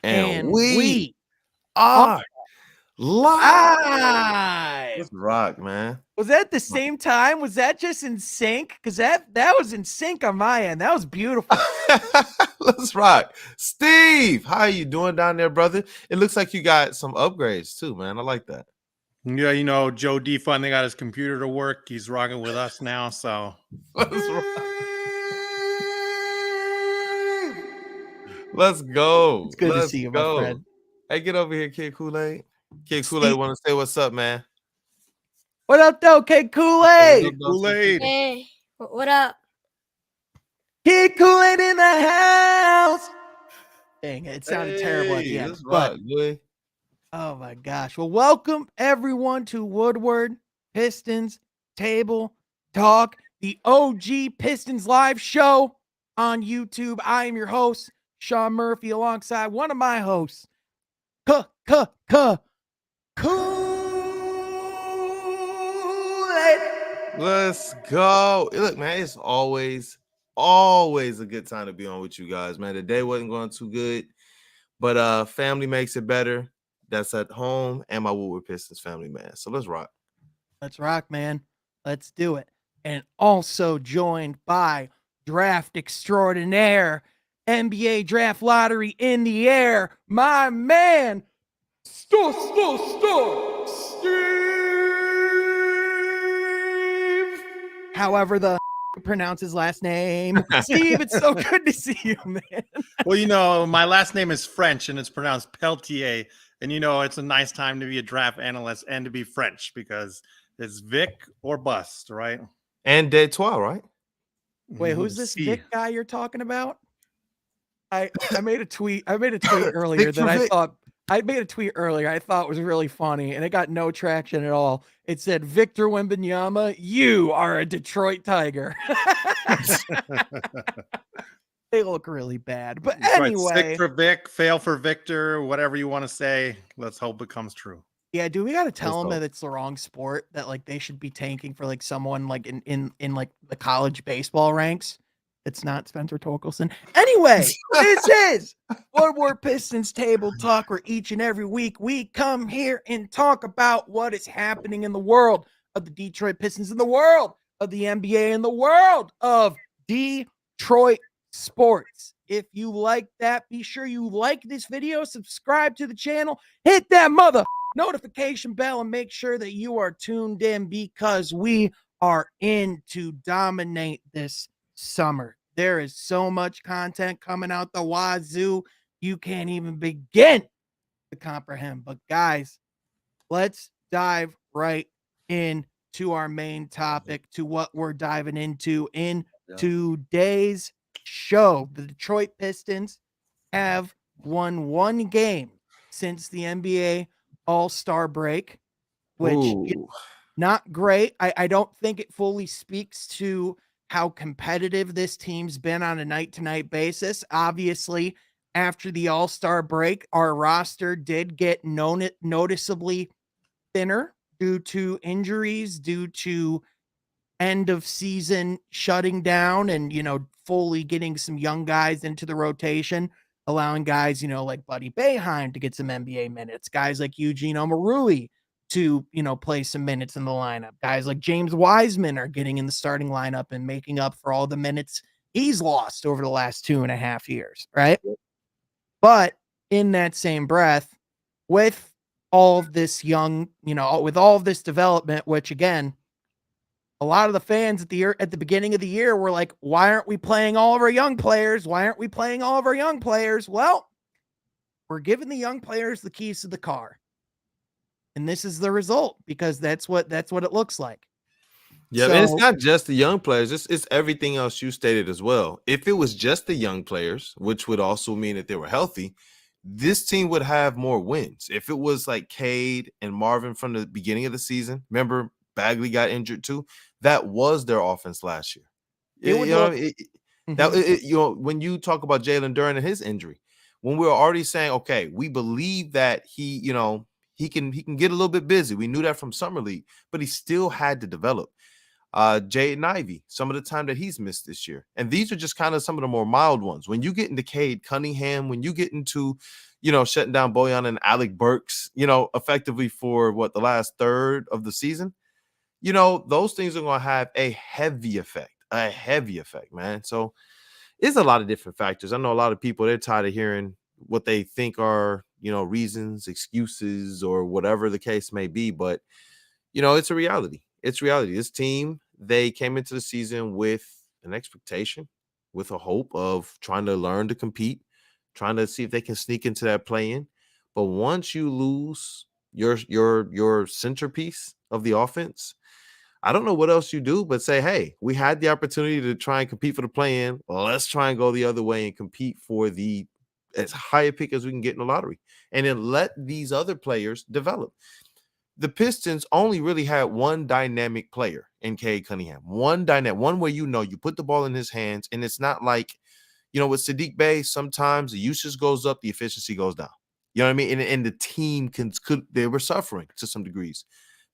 And we we are live. live. Let's rock, man. Was that at the same time? Was that just in sync? Because that was in sync on my end. That was beautiful. Let's rock. Steve, how are you doing down there, brother? It looks like you got some upgrades too, man. I like that. Yeah, you know, Joe D finally got his computer to work. He's rocking with us now, so Let's rock. Let's go. It's good to see you, my friend. Hey, get over here, Kid Kool-Aid. Kid Kool-Aid want to say what's up, man. What up, though, Kid Kool-Aid? Kool-Aid. Hey, what up? Kid Kool-Aid in the house. Dang, it sounded terrible at the end. Let's rock, boy. Oh my gosh. Well, welcome everyone to Woodward Pistons Table Talk, the OG Pistons live show on YouTube. I am your host, Sean Murphy, alongside one of my hosts, Kool-Aid. Let's go. Look, man, it's always a good time to be on with you guys, man. The day wasn't going too good, but family makes it better. That's at home and my Woodward Pistons family, man. So let's rock. Let's rock, man. Let's do it. And also joined by draft extraordinaire, NBA draft lottery in the air, my man, Steve. However the pronounce his last name. Steve, it's so good to see you, man. Well, you know, my last name is French and it's pronounced Peltier. And, you know, it's a nice time to be a draft analyst and to be French because it's Vic or bust, right? And Detroit, right? Wait, who's this Vic guy you're talking about? I made a tweet. I made a tweet earlier that I made a tweet earlier I thought was really funny, and it got no traction at all. It said, Victor Wembanyama, you are a Detroit Tiger. They look really bad. But anyway. Right. Sick for Vic, fail for Victor, whatever you want to say. Let's hope it comes true. Yeah, do we got to tell them that it's the wrong sport, that like they should be tanking for like someone like in like the college baseball ranks? It's not Spencer Torkelson. Anyway, this is Woodward Pistons Table Talk, where each and every week we come here and talk about what is happening in the world of the Detroit Pistons, in the world of the NBA, in the world of Detroit sports. If you like that, be sure you like this video, subscribe to the channel, hit that mother notification bell, and make sure that you are tuned in because we are in to dominate this summer. There is so much content coming out the wazoo, you can't even begin to comprehend. But guys, let's dive right into our main topic, to what we're diving into in today's show. The Detroit Pistons have won one game since the NBA All-Star break, which is not great. I don't think it fully speaks to how competitive this team's been on a night-to-night basis. Obviously, after the All-Star break, our roster did get noticeably thinner due to injuries, due to end of season shutting down and, you know, fully getting some young guys into the rotation, allowing guys, you know, like Buddy Boeheim to get some NBA minutes, guys like Eugene Omoruyi to, you know, play some minutes in the lineup. Guys like James Wiseman are getting in the starting lineup and making up for all the minutes he's lost over the last 2.5 years, right? But in that same breath, with all of this young, you know, with all of this development, which again, a lot of the fans at the beginning of the year were like, why aren't we playing all of our young players? Why aren't we playing all of our young players? Well, we're giving the young players the keys to the car. And this is the result, because that's what it looks like. Yeah, and it's not just the young players, it's everything else you stated as well. If it was just the young players, which would also mean that they were healthy, this team would have more wins. If it was like Cade and Marvin from the beginning of the season, remember Bagley got injured too, that was their offense last year. When you talk about Jalen Duren and his injury, when we were already saying, okay, we believe that he can get a little bit busy. We knew that from Summer League, but he still had to develop. Jaden Ivey, some of the time that he's missed this year. And these are just kind of some of the more mild ones. When you get into Cade Cunningham, when you get into, shutting down Bojan and Alec Burks, effectively for the last third of the season, those things are going to have a heavy effect, man. So it's a lot of different factors. I know a lot of people, they're tired of hearing what they think are, reasons, excuses, or whatever the case may be. But, it's a reality. It's reality. This team, they came into the season with an expectation, with a hope of trying to learn to compete, trying to see if they can sneak into that play-in. But once you lose your centerpiece of the offense, I don't know what else you do but say, hey, we had the opportunity to try and compete for the play-in. Let's try and go the other way and compete for the as high a pick as we can get in the lottery. And then let these other players develop. The Pistons only really had one dynamic player in Cade Cunningham. One where you put the ball in his hands, and it's not like, with Sadiq Bey, sometimes the usage goes up, the efficiency goes down. You know what I mean? And the team they were suffering to some degrees.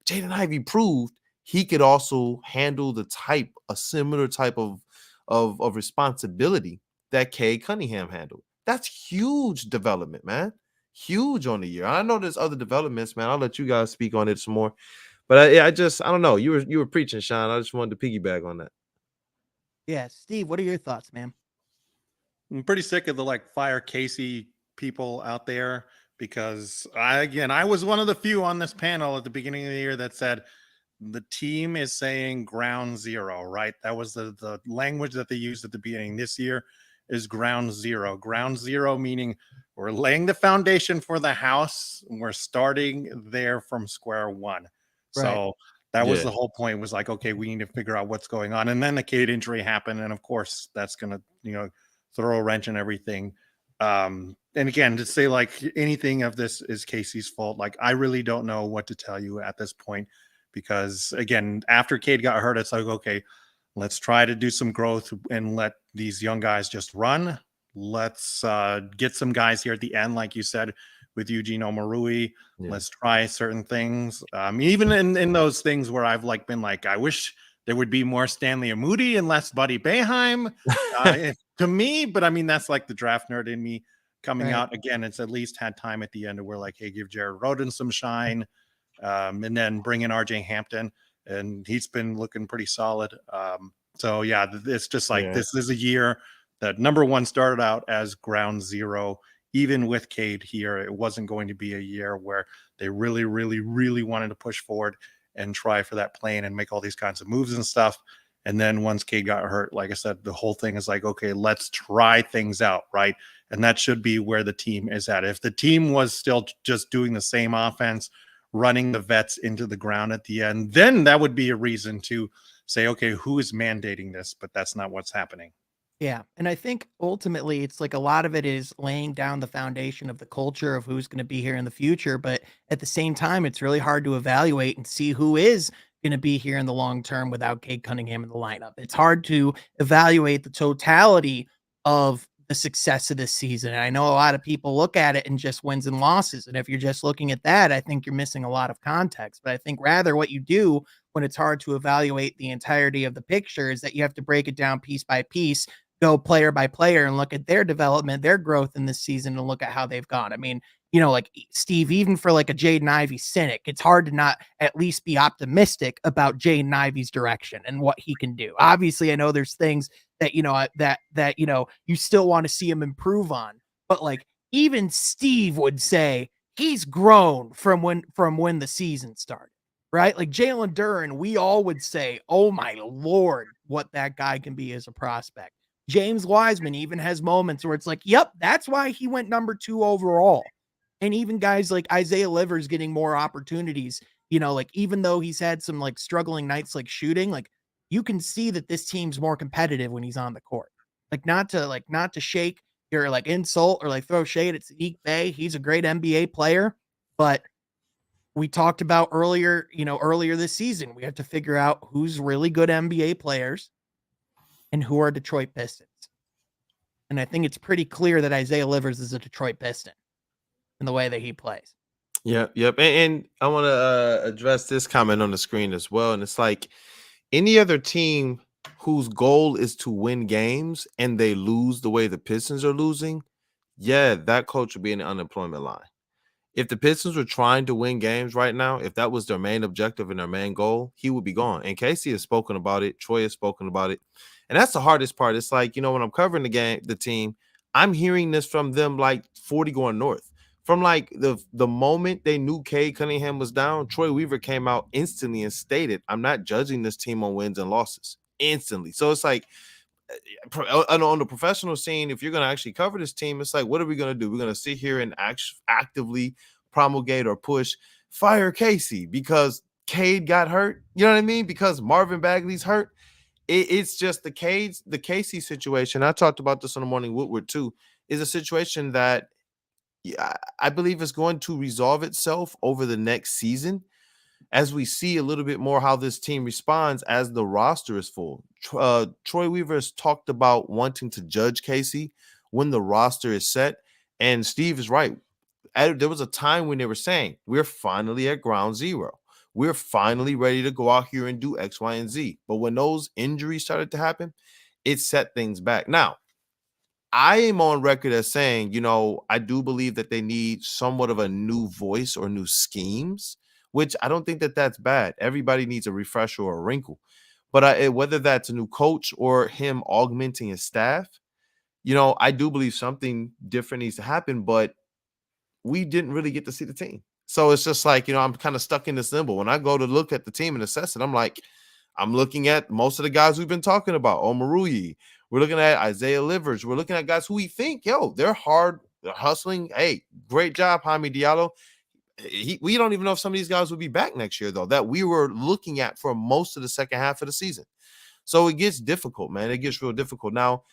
Jaden Ivey proved he could also handle a similar type of responsibility that Cade Cunningham handled. That's huge development, man. Huge on the year. I know there's other developments, man. I'll let you guys speak on it some more. But I don't know. You were preaching, Sean. I just wanted to piggyback on that. Yeah, Steve, what are your thoughts, man? I'm pretty sick of the fire Casey people out there, because I was one of the few on this panel at the beginning of the year that said the team is saying ground zero, right? That was the language that they used at the beginning. This year is ground zero. Ground zero meaning we're laying the foundation for the house, and we're starting there from square one. Right. So that was the whole point, was okay, we need to figure out what's going on. And then the Cade injury happened, and of course that's going to, throw a wrench in everything. And again, to say anything of this is Casey's fault, I really don't know what to tell you at this point, because again, after Cade got hurt, it's okay, let's try to do some growth and let these young guys just run. Let's get some guys here at the end, like you said, with Eugene Omarui. Yeah. Let's try certain things. Even in those things where I've been I wish there would be more Stanley Amudi and less Buddy Boeheim to me. But I mean, that's the draft nerd in me coming out. Again, it's at least had time at the end where hey, give Jared Rhoden some shine, and then bring in RJ Hampton. And he's been looking pretty solid. So yeah, it's just this is a year that number one started out as ground zero. Even with Cade here, it wasn't going to be a year where they really, really, really wanted to push forward and try for that plane and make all these kinds of moves and stuff. And then once Cade got hurt, like I said, the whole thing is okay, let's try things out, right? And that should be where the team is at. If the team was still just doing the same offense, running the vets into the ground at the end, then that would be a reason to say, okay, who is mandating this? But that's not what's happening. Yeah. And I think ultimately it's a lot of it is laying down the foundation of the culture of who's going to be here in the future. But at the same time, it's really hard to evaluate and see who is going to be here in the long term without Cade Cunningham in the lineup. It's hard to evaluate the totality of the success of this season. And I know a lot of people look at it and just wins and losses. And if you're just looking at that, I think you're missing a lot of context. But I think rather what you do when it's hard to evaluate the entirety of the picture is that you have to break it down piece by piece, go player by player, and look at their development, their growth in this season, and look at how they've gone. I mean, Steve, even for a Jaden Ivey cynic, it's hard to not at least be optimistic about Jaden Ivey's direction and what he can do. Obviously, I know there's things that, you still want to see him improve on, but even Steve would say he's grown from when the season started, right? Jalen Duren, we all would say, oh my Lord, what that guy can be as a prospect. James Wiseman even has moments where it's yep, that's why he went number 2 overall. And even guys like Isaiah Livers getting more opportunities, even though he's had some struggling nights shooting, you can see that this team's more competitive when he's on the court. Not to shake your insult or throw shade at Sadiq Bey. He's a great NBA player, but we talked about earlier this season, we have to figure out who's really good NBA players and who are Detroit Pistons. And I think it's pretty clear that Isaiah Livers is a Detroit Piston in the way that he plays. Yep. And I want to address this comment on the screen as well. And it's Any other team whose goal is to win games and they lose the way the Pistons are losing, yeah, that coach would be in the unemployment line. If the Pistons were trying to win games right now, if that was their main objective and their main goal, he would be gone. And Casey has spoken about it. Troy has spoken about it. And that's the hardest part. It's like, when I'm covering the team, I'm hearing this from them like 40 going north. From like the moment they knew Cade Cunningham was down, Troy Weaver came out instantly and stated, I'm not judging this team on wins and losses. Instantly. So it's like, on the professional scene, if you're going to actually cover this team, it's like, what are we going to do? We're going to sit here and actively promulgate or push fire Casey because Cade got hurt. You know what I mean? Because Marvin Bagley's hurt. It's just the Casey situation. I talked about this on the Morning Woodward too. Is a situation that I believe is going to resolve itself over the next season, as we see a little bit more how this team responds as the roster is full. Troy Weaver has talked about wanting to judge Casey when the roster is set. And Steve is right. There was a time when they were saying, we're finally at ground zero. We're finally ready to go out here and do X, Y, and Z. But when those injuries started to happen, it set things back. Now, I am on record as saying, I do believe that they need somewhat of a new voice or new schemes, which I don't think that that's bad. Everybody needs a refresher or a wrinkle. But whether that's a new coach or him augmenting his staff, I do believe something different needs to happen, but we didn't really get to see the team. So it's just like, I'm kind of stuck in this limbo. When I go to look at the team and assess it, I'm looking at most of the guys we've been talking about. Omaruyi. We're looking at Isaiah Livers. We're looking at guys who we think, they're hard, they're hustling. Hey, great job, Jaime Diallo. We don't even know if some of these guys will be back next year, though, that we were looking at for most of the second half of the season. So it gets difficult, man. It gets real difficult. Now,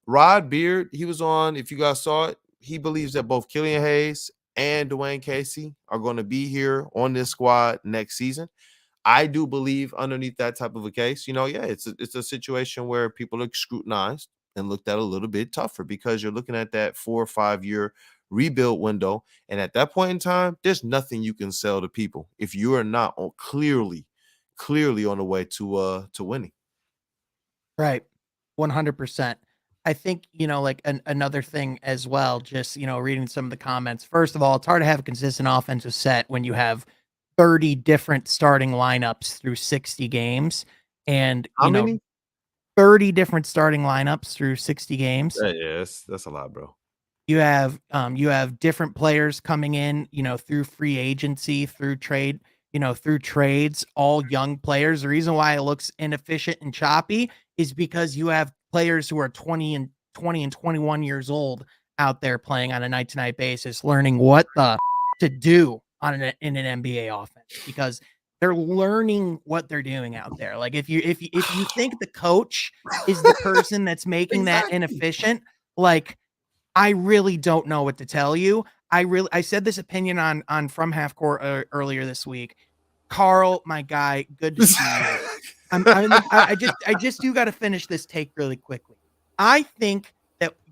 Rod Beard, he was on, if you guys saw it, he believes that both Killian Hayes and Dwayne Casey are going to be here on this squad next season. I do believe underneath that type of a case, it's a situation where people are scrutinized and looked at a little bit tougher because you're looking at that 4 or 5 year rebuild window. And at that point in time, there's nothing you can sell to people if you are not clearly on the way to winning. Right. 100%. I think, another thing as well, just, reading some of the comments. First of all, it's hard to have a consistent offensive set when you have 30 different starting lineups through 60 games. And, How many? 30 different starting lineups through 60 games. Yes, that's a lot, bro. You have different players coming in, through free agency, through trade, through trades, all young players. The reason why it looks inefficient and choppy is because you have players who are 20 and 21 years old out there playing on a night-to-night basis, learning what to do in an NBA offense, because they're learning what they're doing out there. Like if you think the coach is the person that's making that inefficient, like, I really don't know what to tell you. I said this opinion on From Half Court earlier this week. Carl, my guy, good to see you. I just do got to finish this take really quickly. I think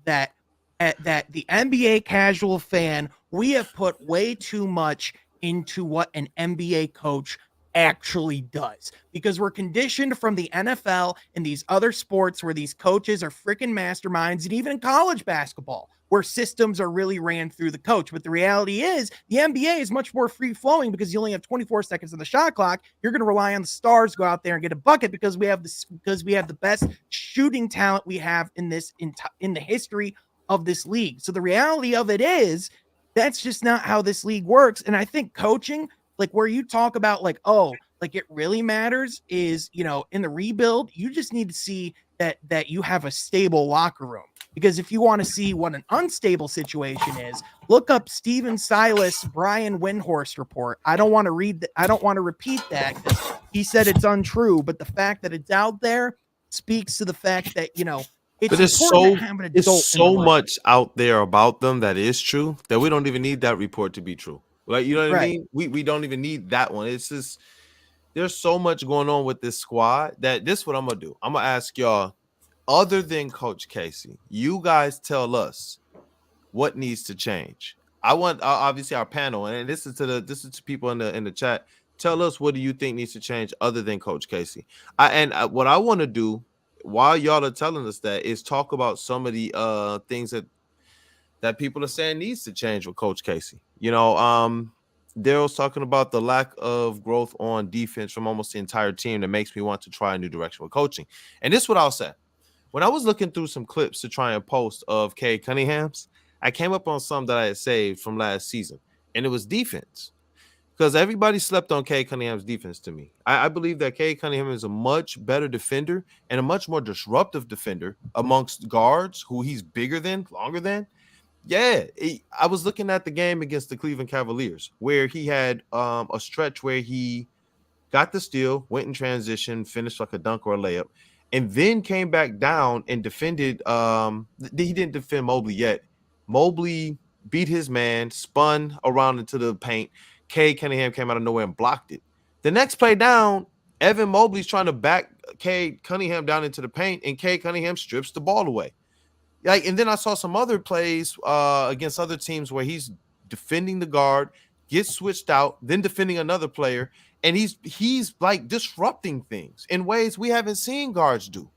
that the NBA casual fan, we have put way too much into what an NBA coach actually does, because we're conditioned from the NFL and these other sports where these coaches are freaking masterminds, and even in college basketball where systems are really ran through the coach. But the reality is the NBA is much more free flowing because you only have 24 seconds on the shot clock. You're going to rely on the stars to go out there and get a bucket because we have the best shooting talent we have in the history of this league. So the reality of it is that's just not how this league works. And I think coaching, like where you talk about like, oh, like it really matters is, in the rebuild, you just need to see that you have a stable locker room. Because if you want to see what an unstable situation is, look up Steven Silas, Brian Windhorst report. I don't want to repeat that because he said it's untrue, but the fact that it's out there speaks to the fact that, it's so much out there about them that is true that we don't even need that report to be true. Like, you know what I mean? We don't even need that one. It's just, there's so much going on with this squad that this is what I'm going to do. I'm going to ask y'all, other than Coach Casey, you guys tell us what needs to change. I want obviously our panel, and this is to people in the chat, tell us what do you think needs to change other than Coach Casey. What I want to do while y'all are telling us that is talk about some of the things that people are saying needs to change with Coach Casey. Daryl's talking about the lack of growth on defense from almost the entire team that makes me want to try a new direction with coaching. And this is what I'll say. When I was looking through some clips to try and post of Cade Cunningham's, I came up on some that I had saved from last season, and it was defense. Because everybody slept on Cade Cunningham's defense to me. I believe that Cade Cunningham is a much better defender and a much more disruptive defender amongst guards who he's bigger than, longer than. Yeah, I was looking at the game against the Cleveland Cavaliers where he had a stretch where he got the steal, went in transition, finished like a dunk or a layup, and then came back down and defended. He didn't defend Mobley yet. Mobley beat his man, spun around into the paint. Cade Cunningham came out of nowhere and blocked it. The next play down, Evan Mobley's trying to back Cade Cunningham down into the paint, and Cade Cunningham strips the ball away. And then I saw some other plays against other teams where he's defending the guard, gets switched out, then defending another player, and he's like disrupting things in ways we haven't seen guards do.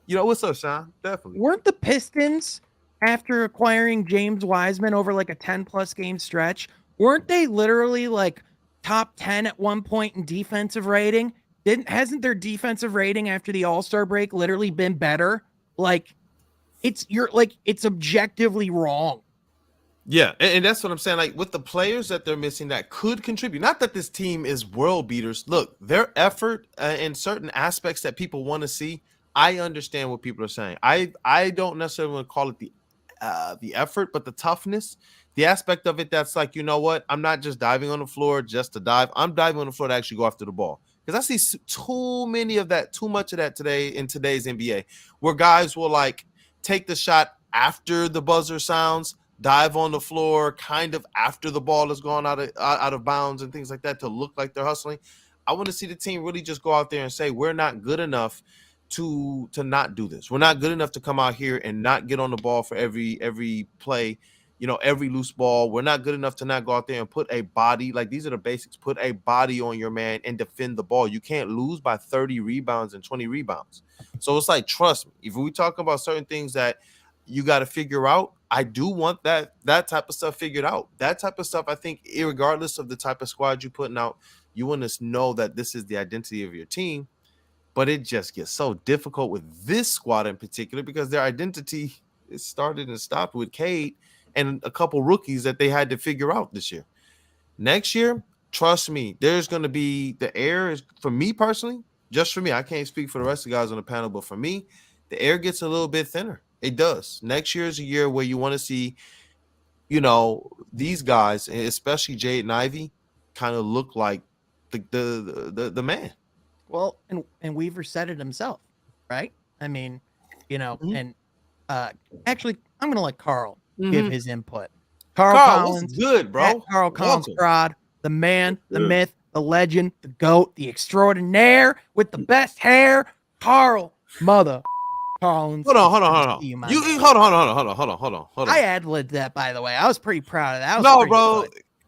What's up, Sean? Definitely. Weren't the Pistons, after acquiring James Wiseman over like a 10+ game stretch, weren't they literally like top 10 at one point in defensive rating? Hasn't their defensive rating after the All-Star break literally been better? Like, it's objectively wrong. Yeah, and that's what I'm saying. Like, with the players that they're missing that could contribute, not that this team is world beaters. Look, their effort in certain aspects that people want to see, I understand what people are saying. I don't necessarily want to call it the effort, but the toughness, the aspect of it that's like, you know what? I'm not just diving on the floor just to dive. I'm diving on the floor to actually go after the ball. Because I see too much of that today in today's NBA, where guys will like take the shot after the buzzer sounds, dive on the floor kind of after the ball has gone out of bounds and things like that to look like they're hustling. I want to see the team really just go out there and say, we're not good enough to not do this. We're not good enough to come out here and not get on the ball for every play, every loose ball. We're not good enough to not go out there and put a body, like these are the basics, put a body on your man and defend the ball. You can't lose by 30 rebounds and 20 rebounds. So it's like, trust me, if we talk about certain things that you got to figure out, I do want that type of stuff figured out. That type of stuff, I think, regardless of the type of squad you're putting out, you want to know that this is the identity of your team. But it just gets so difficult with this squad in particular because their identity is started and stopped with Cade and a couple rookies that they had to figure out this year. Next year, trust me, there's going to be the air is, for me personally, just for me, I can't speak for the rest of the guys on the panel, but for me, the air gets a little bit thinner. It does. Next year is a year where you want to see, these guys, especially Jaden Ivey, kind of look like the man. Well, and Weaver said it himself, right? I mean, and actually, I'm going to let Carl give his input. Carl Collins, good, bro. Carl Collins, Prod, the man, the myth, the legend, the GOAT, the extraordinaire with the best hair, Carl Mother Collins. Hold on. Hold on. I ad-libbed that, by the way. I was pretty proud of that. No, bro,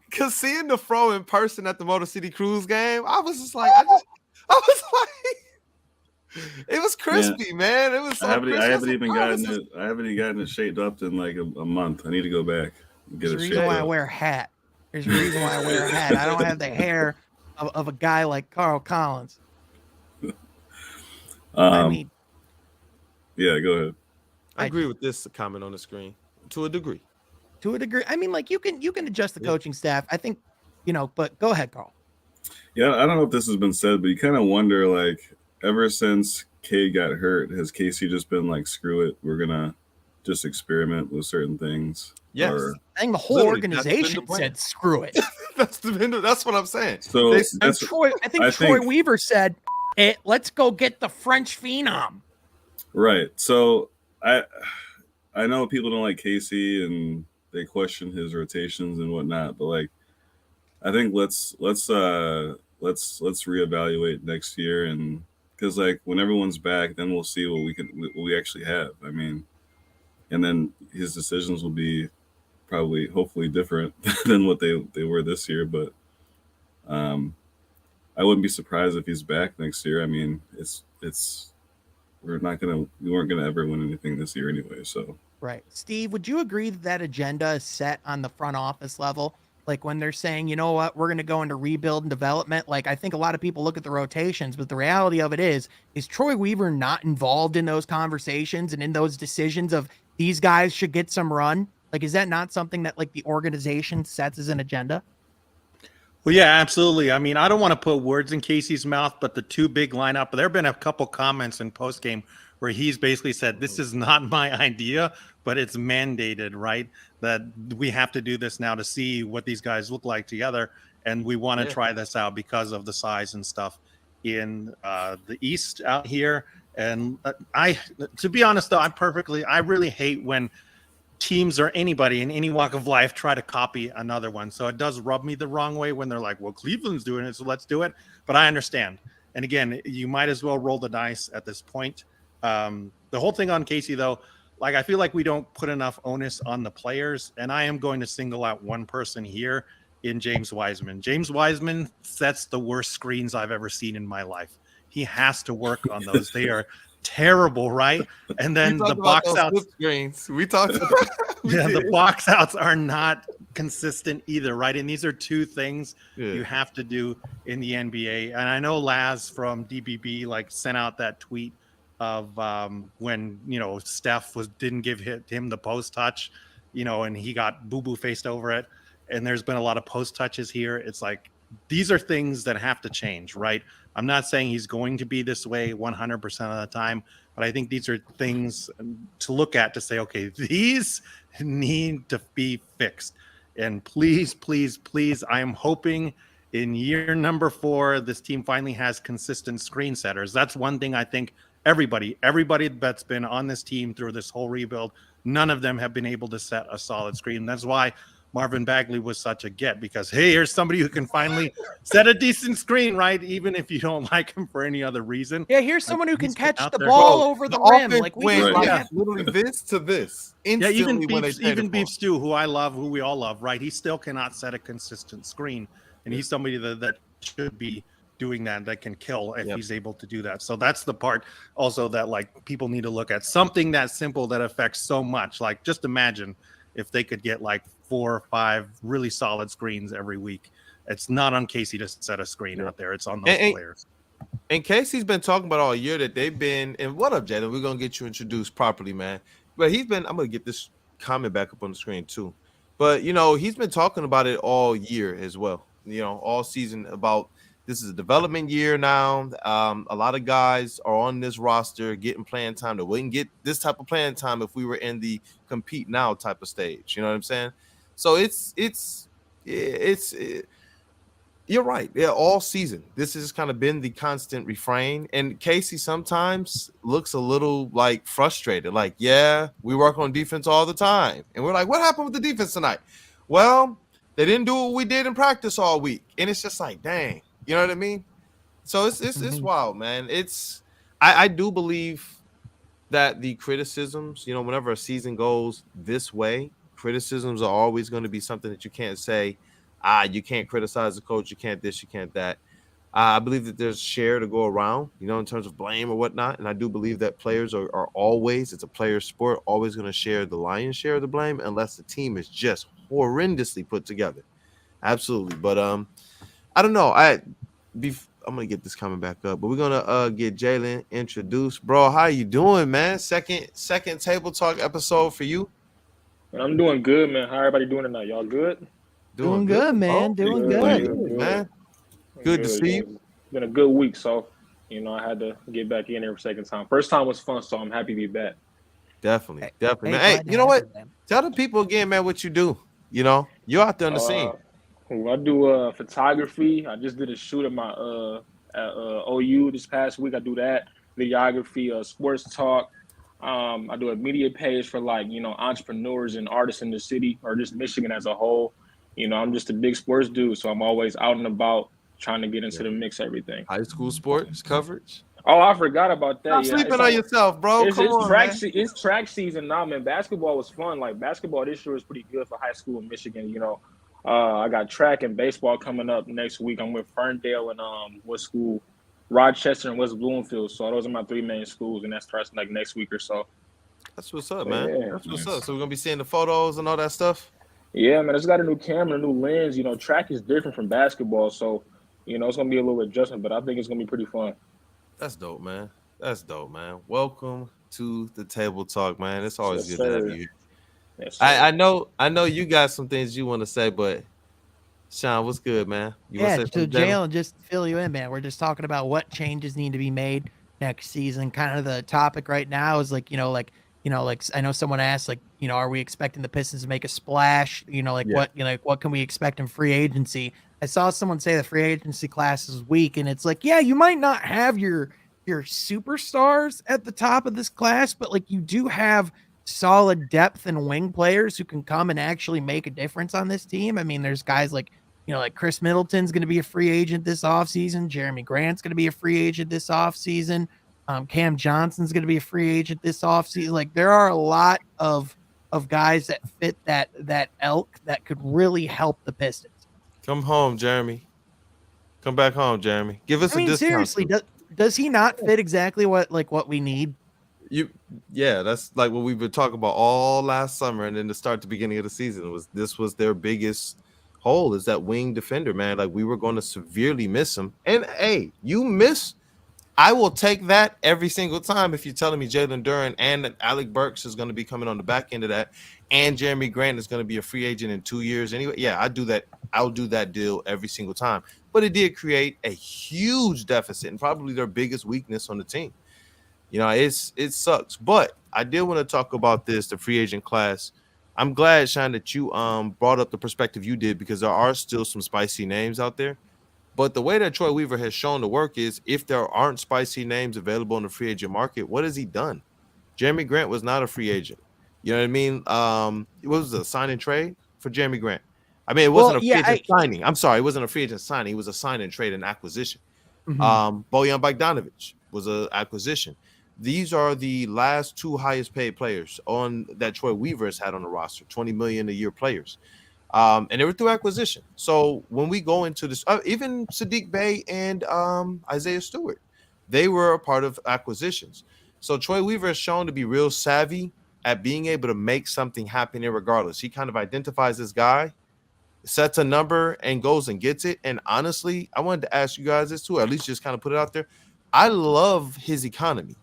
because seeing the Fro in person at the Motor City Cruise game, I was just like, I was like, it was crispy, man. It was so crispy. I haven't even gotten it shaped up in like a month. I need to go back and get it shaped up. There's a reason why I wear a hat. There's a reason why I wear a hat. I don't have the hair of a guy like Carl Collins. I mean, yeah, go ahead. I agree with this comment on the screen to a degree. I mean, like you can adjust the coaching staff. I think, but go ahead, Carl. Yeah, I don't know if this has been said, but you kind of wonder, like, ever since Cade got hurt, has Casey just been like, screw it, we're gonna just experiment with certain things? Yes, I think the whole organization said, screw it. That's what I'm saying. So Troy Weaver said, let's go get the French phenom. Right. So I know people don't like Casey and they question his rotations and whatnot, but like, I think let's reevaluate next year, and because like when everyone's back, then we'll see what we actually have. I mean, and then his decisions will be hopefully different than what they were this year. But I wouldn't be surprised if he's back next year. I mean, we weren't gonna ever win anything this year anyway. So Right. Steve, would you agree that that agenda is set on the front office level? Like when they're saying, you know what, we're going to go into rebuild and development. Like I think a lot of people look at the rotations, but the reality of it is Troy Weaver not involved in those conversations and in those decisions of these guys should get some run? Like, is that not something that like the organization sets as an agenda? Well, yeah, absolutely. I mean, I don't want to put words in Casey's mouth, but the two big lineup, there have been a couple comments in post game where he's basically said, this is not my idea, but it's mandated, right? That we have to do this now to see what these guys look like together. And we want to try this out because of the size and stuff in the East out here. And to be honest, though, I really hate when teams or anybody in any walk of life try to copy another one. So it does rub me the wrong way when they're like, well, Cleveland's doing it, so let's do it. But I understand. And again, you might as well roll the dice at this point. The whole thing on Casey, though, like I feel like we don't put enough onus on the players. And I am going to single out one person here in James Wiseman. James Wiseman sets the worst screens I've ever seen in my life. He has to work on those. They are terrible, right? And then the box outs screens. We talked about the box outs are not consistent either, right? And these are two things you have to do in the NBA. And I know Laz from DBB like sent out that tweet of when Steph didn't give him the post touch, and he got boo-boo faced over it. And there's been a lot of post touches here. It's like these are things that have to change, right? I'm not saying he's going to be this way 100% of the time, but I think these are things to look at to say, okay, these need to be fixed. And please, please, please, I am hoping in year number 4, this team finally has consistent screen setters. That's one thing I think everybody that's been on this team through this whole rebuild, none of them have been able to set a solid screen. That's why Marvin Bagley was such a get, because, hey, here's somebody who can finally set a decent screen, right? Even if you don't like him for any other reason. Yeah, here's someone who can catch the ball over the rim. Like literally this to this. Yeah, even Beef Stew, who I love, who we all love, right? He still cannot set a consistent screen. And he's somebody that should be doing that can kill if he's able to do that. So that's the part also that like people need to look at. Something that simple that affects so much. Like just imagine if they could get like 4 or 5 really solid screens every week. It's not on Casey to set a screen out there. It's on those players. And Casey's been talking about all year that they've been, and what up, Jaden? We're going to get you introduced properly, man. But I'm going to get this comment back up on the screen too. But, he's been talking about it all year as well, all season about this is a development year now. A lot of guys are on this roster getting playing time that wouldn't get this type of playing time if we were in the compete now type of stage. You know what I'm saying? So you're right. Yeah, all season. This has kind of been the constant refrain. And Casey sometimes looks a little like frustrated. Like, yeah, we work on defense all the time. And we're like, what happened with the defense tonight? Well, they didn't do what we did in practice all week. And it's just like, dang. You know what I mean? So it's wild, man. I do believe that the criticisms, whenever a season goes this way, criticisms are always going to be something that you can't say, you can't criticize the coach, you can't this, you can't that. I believe that there's share to go around, in terms of blame or whatnot. And I do believe that players are always, it's a player sport, always going to share the lion's share of the blame unless the team is just horrendously put together. Absolutely. But I don't know. I'm gonna get this coming back up, but we're gonna get Jalen introduced. Bro, how you doing, man? Second table talk episode for you. I'm doing good, man. How everybody doing tonight? Y'all good? Doing good, man. Doing good, man. Good to see you. It's been a good week, so I had to get back in there for second time. First time was fun, so I'm happy to be back. Definitely, man. Hey, you know what? Tell the people again, man, what you do. You're out there on the scene. I do photography. I just did a shoot at my OU this past week. I do that. Videography, sports talk. I do a media page for entrepreneurs and artists in the city or just Michigan as a whole. I'm just a big sports dude, so I'm always out and about trying to get into the mix of everything. High school sports coverage. Oh, I forgot about that. Stop sleeping on yourself, bro. It's track season now, man. Basketball was fun. Like basketball this year was pretty good for high school in Michigan. I got track and baseball coming up next week. I'm with Ferndale and what school? Rochester and West Bloomfield. So those are my 3 main schools, and that starts like next week or so. That's what's up, But man. yeah. That's what's up. So we're gonna be seeing the photos and all that stuff. Yeah, man, it's got a new camera, a new lens. You know, track is different from basketball, so it's gonna be a little adjustment, but I think it's gonna be pretty fun. That's dope, man. That's dope, man. Welcome to the Table Talk, man. It's always Yes, good to have sir. you here. Yes, sir. I know you got some things you want to say, but Sean, what's good, man? You want Yeah, to say so something, Jalen? Jalen, just to fill you in, man. We're just talking about what changes need to be made next season. Kind of the topic right now is like I know someone asked, like, are we expecting the Pistons to make a splash? Yeah. What can we expect in free agency? I saw someone say the free agency class is weak, and it's like, yeah, you might not have your superstars at the top of this class, but like you do have solid depth and wing players who can come and actually make a difference on this team. I mean, there's guys like like Chris Middleton's going to be a free agent this offseason. Jeremy Grant's going to be a free agent this offseason. Cam Johnson's going to be a free agent this offseason. Like there are a lot of guys that fit that elk that could really help the Pistons. Come home, Jeremy. Come back home, Jeremy. Give us a discount. Seriously, does he not fit exactly what we need? That's like what we've been talking about all last summer, and then the beginning of the season this was their biggest hole, is that wing defender, man. Like we were going to severely miss him. And hey, you miss, I will take that every single time if you're telling me Jalen Duren and Alec Burks is going to be coming on the back end of that, and Jeremy Grant is going to be a free agent in 2 years anyway. Yeah, I do that. I'll do that deal every single time. But it did create a huge deficit and probably their biggest weakness on the team. It sucks. But I did want to talk about the free agent class. I'm glad, Sean, that you brought up the perspective you did, because there are still some spicy names out there. But the way that Troy Weaver has shown to work is, if there aren't spicy names available in the free agent market, what has he done? Jeremy Grant was not a free agent. You know what I mean? It was a sign and trade for Jeremy Grant. I mean, it wasn't a free agent signing. I'm sorry, it wasn't a free agent signing. It was a sign and trade and acquisition. Bojan Bogdanovic was an acquisition. These are the last 2 highest paid players on that Troy Weaver has had on the roster, $20 million a year players. And they were through acquisition. So when we go into this, even Sadiq Bey and Isaiah Stewart, they were a part of acquisitions. So Troy Weaver has shown to be real savvy at being able to make something happen irregardless. He kind of identifies this guy, sets a number, and goes and gets it. And honestly, I wanted to ask you guys this too, or at least just kind of put it out there. I love his economy.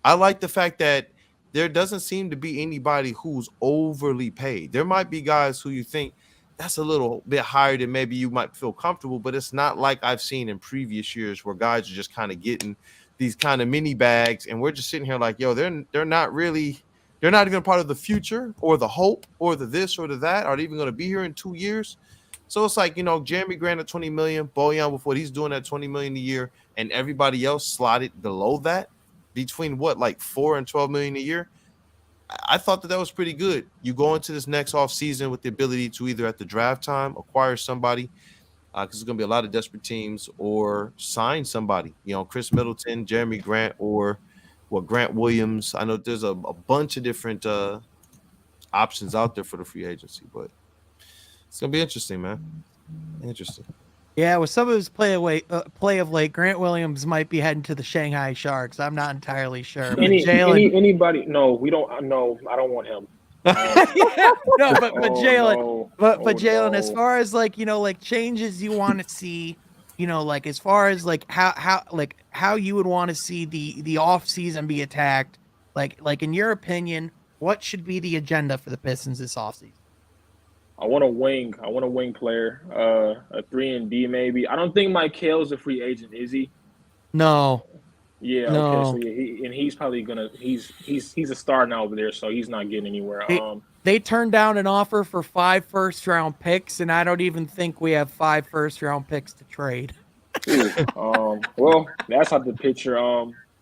I like the fact that there doesn't seem to be anybody who's overly paid. There might be guys who you think that's a little bit higher than maybe you might feel comfortable, but it's not like I've seen in previous years where guys are just kind of getting these kind of mini bags, and we're just sitting here like, yo, they're not even part of the future or the hope or the this or the that. Are they even going to be here in 2 years? So it's like, Jeremy Grant at $20 million, Bojan with what he's doing at $20 million a year, and everybody else slotted below that, between like $4 and $12 million a year. I thought that was pretty good. You go into this next offseason with the ability to either at the draft time acquire somebody, because there's going to be a lot of desperate teams, or sign somebody. Chris Middleton, Jeremy Grant, or Grant Williams. I know there's a bunch of different options out there for the free agency, but it's going to be interesting, man. Interesting. Yeah, with some of his play of late, Grant Williams might be heading to the Shanghai Sharks. I'm not entirely sure. Anybody? No, we don't. No, I don't want him. Jalen. Jalen, as far as like changes you want to see, like as far as like how you would want to see the off season be attacked, like in your opinion, what should be the agenda for the Pistons this off season? I want a wing player, a 3-and-D maybe. I don't think Mike Hale's a free agent, is he? No. Yeah. No. Okay. So yeah, he's probably gonna. He's a star now over there, so he's not getting anywhere. They turned down an offer for 5 first-round picks, and I don't even think we have 5 first-round picks to trade. Well, that's not the picture.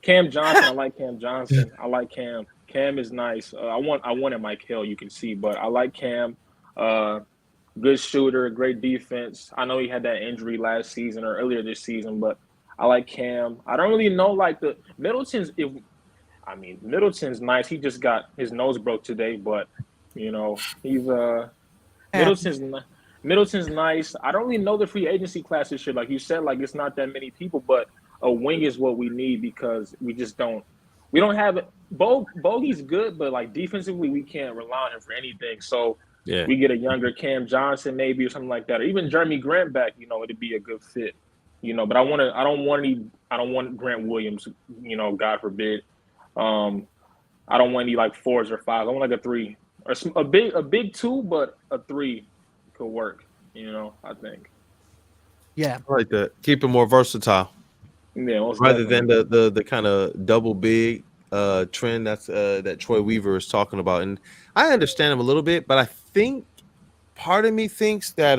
Cam Johnson. I like Cam Johnson. I like Cam. Cam is nice. I wanted Mike Hale. You can see, but I like Cam. Good shooter, great defense. I know he had that injury last season or earlier this season, but I like Cam. I don't really know the Middleton's. Middleton's nice. He just got his nose broke today, but he's Middleton's Middleton's nice. I don't really know the free agency class this year. Like you said, like it's not that many people, but a wing is what we need because we just don't. We don't have Bogey's good, but like defensively, we can't rely on him for anything. So Yeah. we get a younger Cam Johnson maybe or something like that, or even Jeremy Grant back. You know, it'd be a good fit. You know, but I don't want Grant Williams. You know, God forbid. I don't want any like 4s or 5s. I want like a 3 or a big 2, but a 3 could work. You know, I think. Yeah, I like that. Keep it more versatile. Yeah, Rather than the kind of double big trend that Troy Weaver is talking about. And I understand him a little bit, but I think part of me thinks that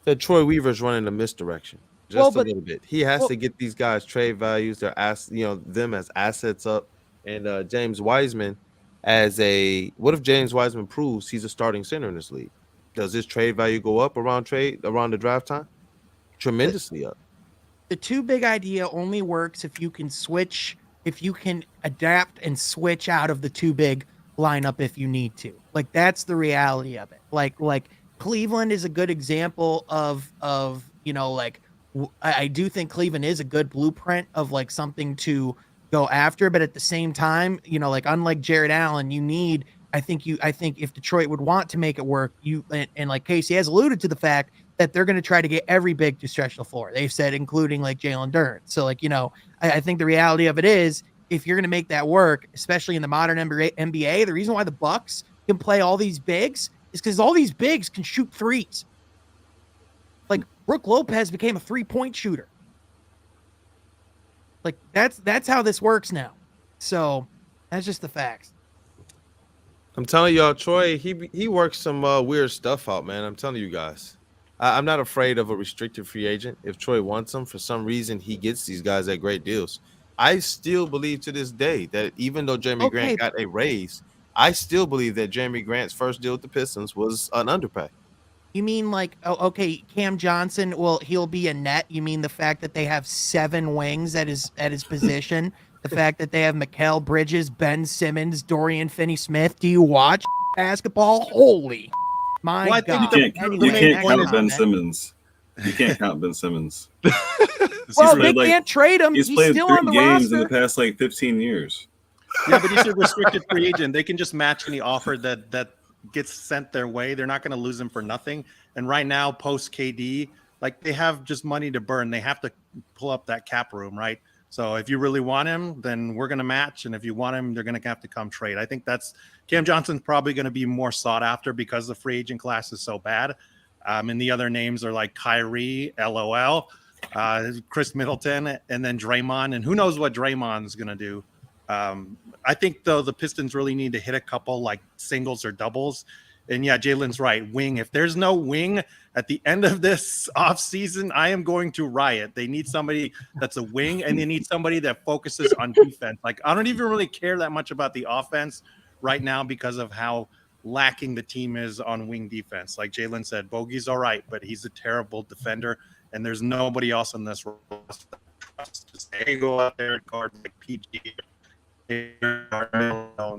that Troy Weaver is running a misdirection just a little bit. He has to get these guys trade values, them as assets up. And James Wiseman what if James Wiseman proves he's a starting center in this league? Does his trade value go up around the draft time? Tremendously up. The too big idea only works if you can adapt and switch out of the too big lineup if you need to. Like that's the reality of it. Like Cleveland is a good example of I do think Cleveland is a good blueprint of like something to go after, but at the same time, like unlike Jared Allen, I think if Detroit would want to make it work, and like Casey has alluded to the fact that they're going to try to get every big to stretch the floor. They've said, including like Jalen Duren. So like, I think the reality of it is if you're going to make that work, especially in the modern NBA, the reason why the Bucks can play all these bigs is because all these bigs can shoot threes. Like Brook Lopez became a 3-point shooter. Like that's how this works now. So that's just the facts. I'm telling y'all, Troy, he works some weird stuff out, man. I'm telling you guys. I'm not afraid of a restricted free agent. If Troy wants them, for some reason, he gets these guys at great deals. I still believe to this day that even though Jeremy Grant got a raise, I still believe that Jeremy Grant's first deal with the Pistons was an underpay. You mean like, Cam Johnson, he'll be a net. You mean the fact that they have 7 wings at his position, the fact that they have Mikal Bridges, Ben Simmons, Dorian Finney-Smith. Do you watch basketball? Holy my God. You can't count Ben Simmons. You can't count Ben Simmons. Well, they can't trade him. He's played still 3 on the games roster in the past 15 years. Yeah, but he's a restricted free agent. They can just match any offer that gets sent their way. They're not going to lose him for nothing. And right now, post KD, like they have just money to burn. They have to pull up that cap room, right? So if you really want him, then we're going to match. And if you want him, they're going to have to come trade. I think Cam Johnson's probably going to be more sought after because the free agent class is so bad. And the other names are like Kyrie, LOL, Chris Middleton, and then Draymond. And who knows what Draymond's going to do. I think, though, the Pistons really need to hit a couple like singles or doubles. And yeah, Jalen's right. Wing. If there's no wing at the end of this offseason, I am going to riot. They need somebody that's a wing, and they need somebody that focuses on defense. Like, I don't even really care that much about the offense right now because of how lacking the team is on wing defense. Like Jalen said, Bogey's all right, but he's a terrible defender, and there's nobody else in this roster that trusts to say, hey, go out there and guard like PG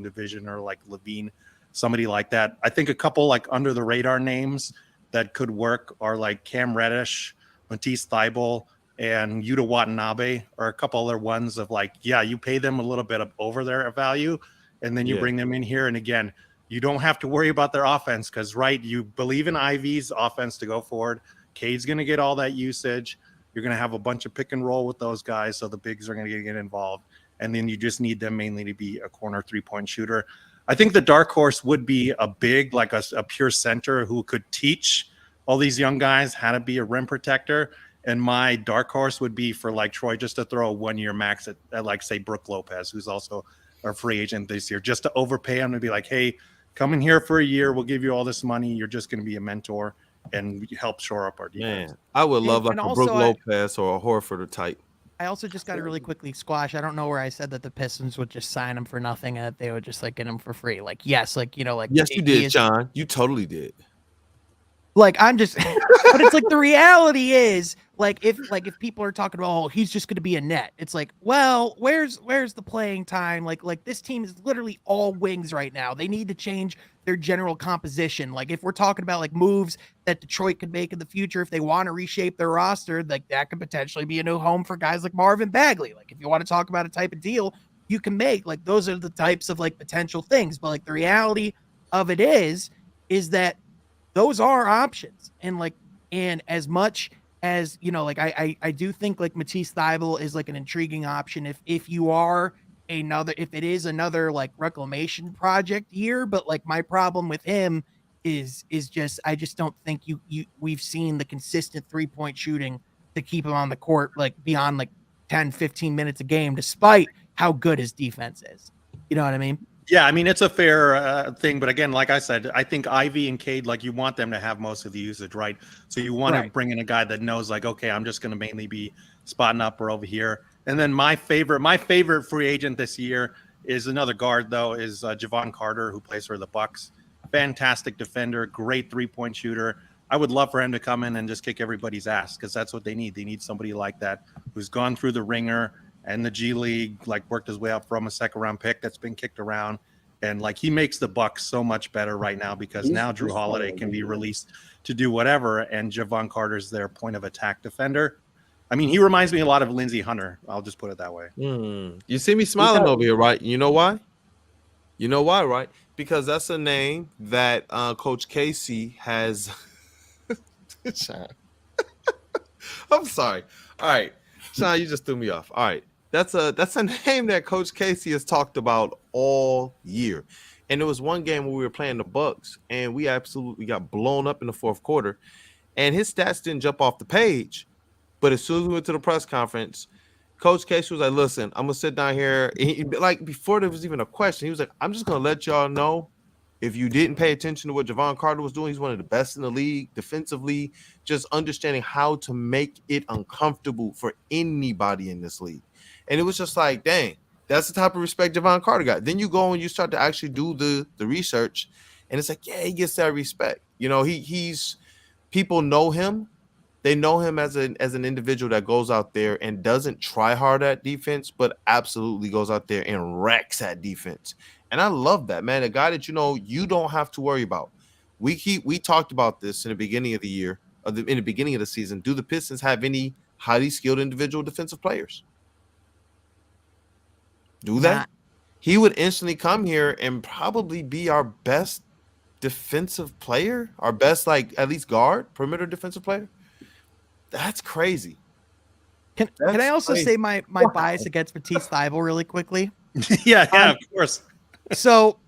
division or like Levine, somebody like that. I think a couple like under the radar names that could work are like Cam Reddish, Matisse Thybulle, and Yuta Watanabe, or a couple other ones of like, yeah, you pay them a little bit of over their value, and then you bring them in here. And again, you don't have to worry about their offense because, right, you believe in Ivy's offense to go forward. Cade's going to get all that usage. You're going to have a bunch of pick and roll with those guys, so the bigs are going to get involved. And then you just need them mainly to be a corner 3-point shooter. I think the dark horse would be a big, like a pure center who could teach all these young guys how to be a rim protector. And my dark horse would be for like Troy just to throw a 1-year max at like, say, Brook Lopez, who's also a free agent this year, just to overpay him and be like, hey, come in here for a year. We'll give you all this money. You're just going to be a mentor and help shore up our defense. Man, I would love like a Brook Lopez or a Horford type. I also just got to really quickly squash. I don't know where I said that the Pistons would just sign him for nothing and that they would just like get him for free. Like, yes, like, yes, you did, John. You totally did. Like, I'm just, but it's like the reality is like if people are talking about, oh, he's just going to be a net. It's like, well, where's the playing time? Like this team is literally all wings right now. They need to change their general composition. Like if we're talking about like moves that Detroit could make in the future, if they want to reshape their roster, like that could potentially be a new home for guys like Marvin Bagley. Like if you want to talk about a type of deal you can make, like those are the types of like potential things. But like the reality of it is that those are options. And as much as, like I do think like Matisse Thybulle is like an intriguing option if it is another like reclamation project year. But like my problem with him is just I just don't think we've seen the consistent 3-point shooting to keep him on the court like beyond like 10-15 minutes a game, despite how good his defense is. You know what I mean? Yeah, I mean, it's a fair thing. But again, like I said, I think Ivy and Cade, like you want them to have most of the usage, right? So you want to bring in a guy that knows like, okay, I'm just going to mainly be spotting up or over here. And then my favorite free agent this year is another guard, though, is Javon Carter, who plays for the Bucks. Fantastic defender, great 3-point shooter. I would love for him to come in and just kick everybody's ass because that's what they need. They need somebody like that who's gone through the ringer and the G League, like worked his way up from a second-round pick that's been kicked around. And like he makes the Bucks so much better right now because now Drew Holiday can be released to do whatever, and Javon Carter's their point of attack defender. I mean, he reminds me a lot of Lindsey Hunter. I'll just put it that way. You see me smiling over here, right? You know why? Right? Because that's a name that Coach Casey has. I'm sorry. All right, Sean, you just threw me off. All right. That's a name that Coach Casey has talked about all year. And there was one game where we were playing the Bucks, and we absolutely got blown up in the fourth quarter. And his stats didn't jump off the page. But as soon as we went to the press conference, Coach Casey was like, listen, I'm going to sit down here. Like before there was even a question, he was like, I'm just going to let y'all know if you didn't pay attention to what Javon Carter was doing, he's one of the best in the league defensively, just understanding how to make it uncomfortable for anybody in this league. And it was just like, dang, that's the type of respect Javon Carter got. Then you go and you start to actually do the research, and it's like, yeah, he gets that respect. He's people know him. They know him as an individual that goes out there and doesn't try hard at defense, but absolutely goes out there and wrecks at defense. And I love that, man. A guy that you don't have to worry about. We talked about this in the beginning of the year, in the beginning of the season. Do the Pistons have any highly skilled individual defensive players? Do that? He would instantly come here and probably be our best defensive player, our best, like, at least guard, perimeter defensive player. That's crazy. Can I also say my bias against Matisse Thybulle really quickly? Yeah, of course. So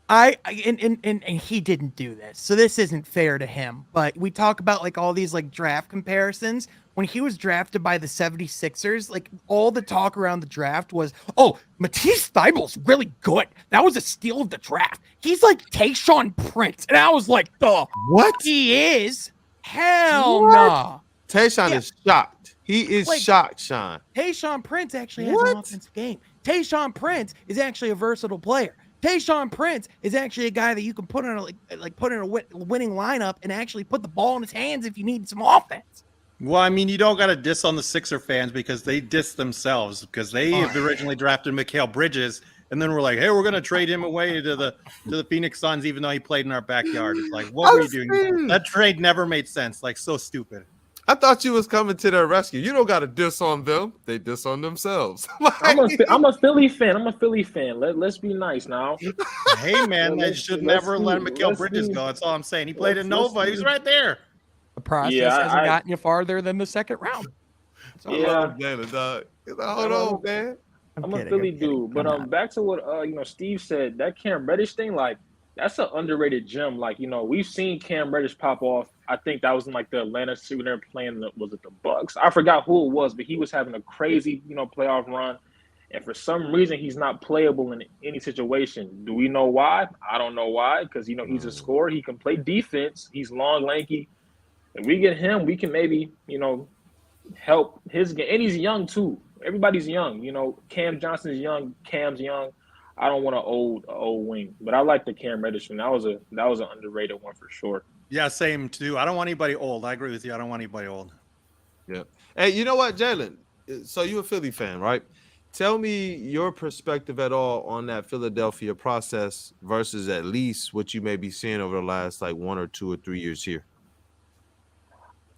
and he didn't do this, so this isn't fair to him. But we talk about like all these like draft comparisons. When he was drafted by the 76ers, like all the talk around the draft was, oh, Matisse Thybulle's really good. That was a steal of the draft. He's like Tayshaun Prince. And I was like, what? He is? Hell no. Tayshaun is shocked. He is shocked, Sean. Tayshaun Prince actually has an offensive game. Tayshaun Prince is actually a versatile player. Tayshaun Prince is actually a guy that you can put in a winning lineup and actually put the ball in his hands if you need some offense. Well, I mean, you don't got to diss on the Sixer fans because they diss themselves because they originally drafted Mikal Bridges and then we're like, hey, we're going to trade him away to the Phoenix Suns even though he played in our backyard. It's like, what were you doing? That trade never made sense. Like, so stupid. I thought you was coming to their rescue. You don't got to diss on them. They diss on themselves. I'm a Philly fan. Let's be nice now. Hey, man, they should never let Mikal Bridges go. That's all I'm saying. He played in Nova. He was right there. The process hasn't gotten you farther than the second round. Hold on, man. I'm a Philly dude. But back to what Steve said, that Cam Reddish thing, like, that's an underrated gem. Like, we've seen Cam Reddish pop off. I think that was in like the Atlanta suit when they were playing. Was it the Bucks? I forgot who it was, but he was having a crazy, playoff run. And for some reason, he's not playable in any situation. Do we know why? I don't know why. Because he's a scorer. He can play defense. He's long, lanky. If we get him, we can maybe help his game. And he's young too. Everybody's young. Cam Johnson's young. Cam's young. I don't want an old wing, but I like the Cam Reddish one. That was an underrated one for sure. Yeah, same too. I don't want anybody old. I agree with you. I don't want anybody old. Yeah. Hey, you know what, Jalen? So you're a Philly fan, right? Tell me your perspective at all on that Philadelphia process versus at least what you may be seeing over the last like 1 or 2 or 3 years here.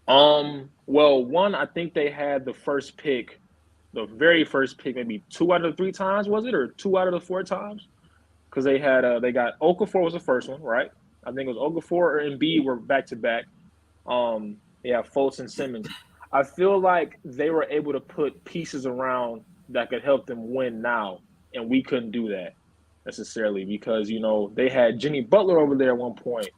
Well, one, I think they had the first pick, the very first pick, maybe 2 out of the 3 times, was it, or 2 out of the 4 times? Because they had they got Okafor was the first one, right? I think it was Okafor or Embiid were back to back. Yeah, Fultz and Simmons. I feel like they were able to put pieces around that could help them win now, and we couldn't do that necessarily because they had Jimmy Butler over there at one point.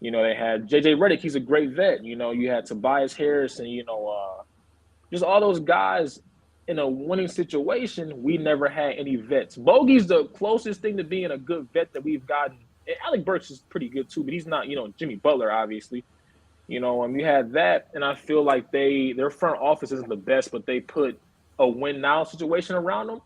They had JJ Redick. He's a great vet. You had Tobias Harris and just all those guys in a winning situation. We never had any vets. Bogey's the closest thing to being a good vet that we've gotten. And Alec Burks is pretty good too, but he's not Jimmy Butler obviously. You had that, and I feel like their front office isn't the best, but they put a win now situation around them.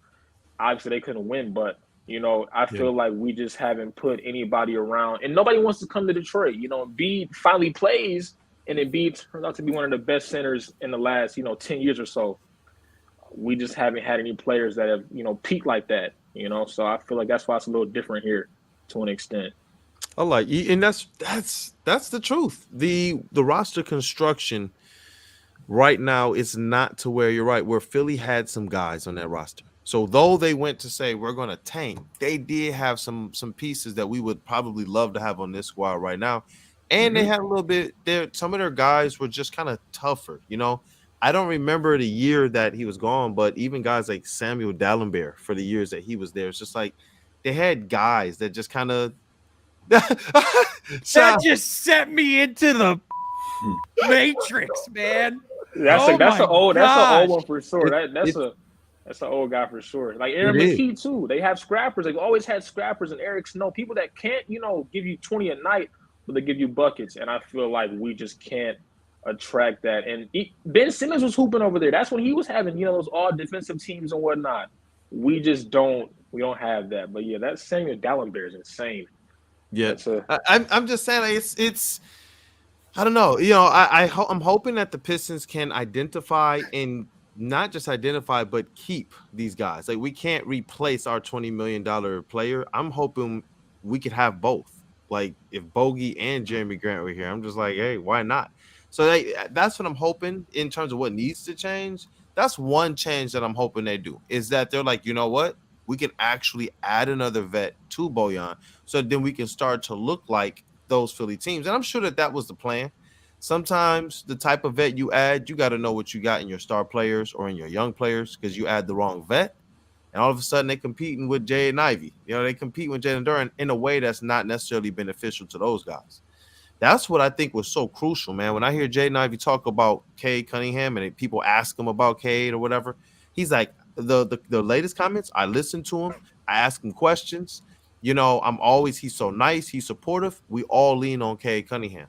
Obviously, they couldn't win, but I feel like we just haven't put anybody around, and nobody wants to come to Detroit. Embiid finally plays, and Embiid turns out to be one of the best centers in the last 10 years or so. We just haven't had any players that have peaked like that. So I feel like that's why it's a little different here to an extent. I like, and that's the truth. The roster construction right now is not to where you're right, where Philly had some guys on that roster. So though they went to say we're going to tank, they did have some pieces that we would probably love to have on this squad right now. And they had a little bit there. Some of their guys were just kind of tougher. I don't remember the year that he was gone, but even guys like Samuel Dallenberg for the years that he was there, it's just like they had guys that just kind of that just sent me into the Matrix, man. That's an old one for sure. That's an old guy for sure. Like Aaron McKee too. They have scrappers. They've always had scrappers and Eric Snow, people that can't give you 20 a night, but they give you buckets. And I feel like we just can't attract that. And Ben Simmons was hooping over there. That's when he was having those all defensive teams and whatnot. We just don't have that. But yeah, that Samuel Dallenberg is insane. Yeah, I'm just saying like, it's I don't know. I'm hoping that the Pistons can identify and not just identify but keep these guys. Like we can't replace our $20 million player. I'm hoping we could have both. Like if Bogey and Jeremy Grant were here, I'm just like, hey, why not? So that's what I'm hoping in terms of what needs to change. That's one change that I'm hoping they do is that they're like, you know what? We can actually add another vet to Bojan, so then we can start to look like those Philly teams. And I'm sure that was the plan. Sometimes the type of vet you add, you got to know what you got in your star players or in your young players because you add the wrong vet, and all of a sudden they're competing with Jaden Ivey. They compete with Jalen Duren in a way that's not necessarily beneficial to those guys. That's what I think was so crucial, man. When I hear Jaden Ivey talk about Cade Cunningham and people ask him about Cade or whatever, he's like, the latest comments, I listen to him, I ask him questions. He's so nice, he's supportive. We all lean on Cade Cunningham.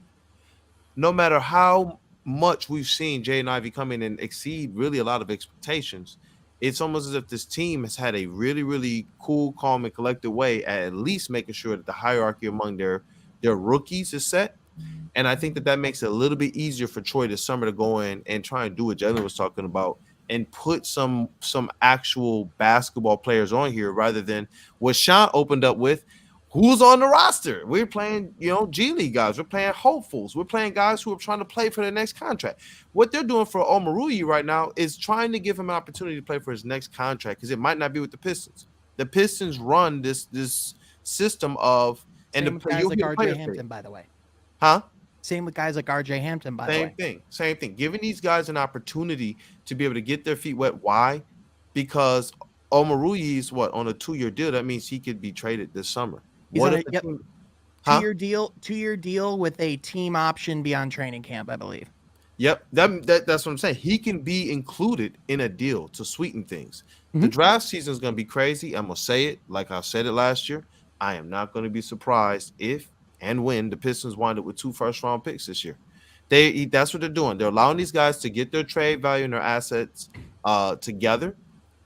No matter how much we've seen Jaden Ivey come in and exceed really a lot of expectations, it's almost as if this team has had a really, really cool, calm, and collected way at least making sure that the hierarchy among their rookies is set. And I think that makes it a little bit easier for Troy this summer to go in and try and do what Jalen was talking about and put some actual basketball players on here rather than what Sean opened up with. Who's on the roster? We're playing, G League guys. We're playing hopefuls. We're playing guys who are trying to play for their next contract. What they're doing for Omoruyi right now is trying to give him an opportunity to play for his next contract because it might not be with the Pistons. The Pistons run this system of and the guys like RJ Hampton, by the way. Huh? Same with guys like RJ Hampton, by the way. Same thing. Giving these guys an opportunity to be able to get their feet wet. Why? Because Omoruyi is on a 2-year deal. That means he could be traded this summer. He's on a 2-year deal with a team option beyond training camp, I believe. Yep, that's what I'm saying. He can be included in a deal to sweeten things. The draft season is going to be crazy. I'm going to say it like I said it last year. I am not going to be surprised if and when the Pistons wind up with 2 first-round picks this year. That's what they're doing. They're allowing these guys to get their trade value and their assets together.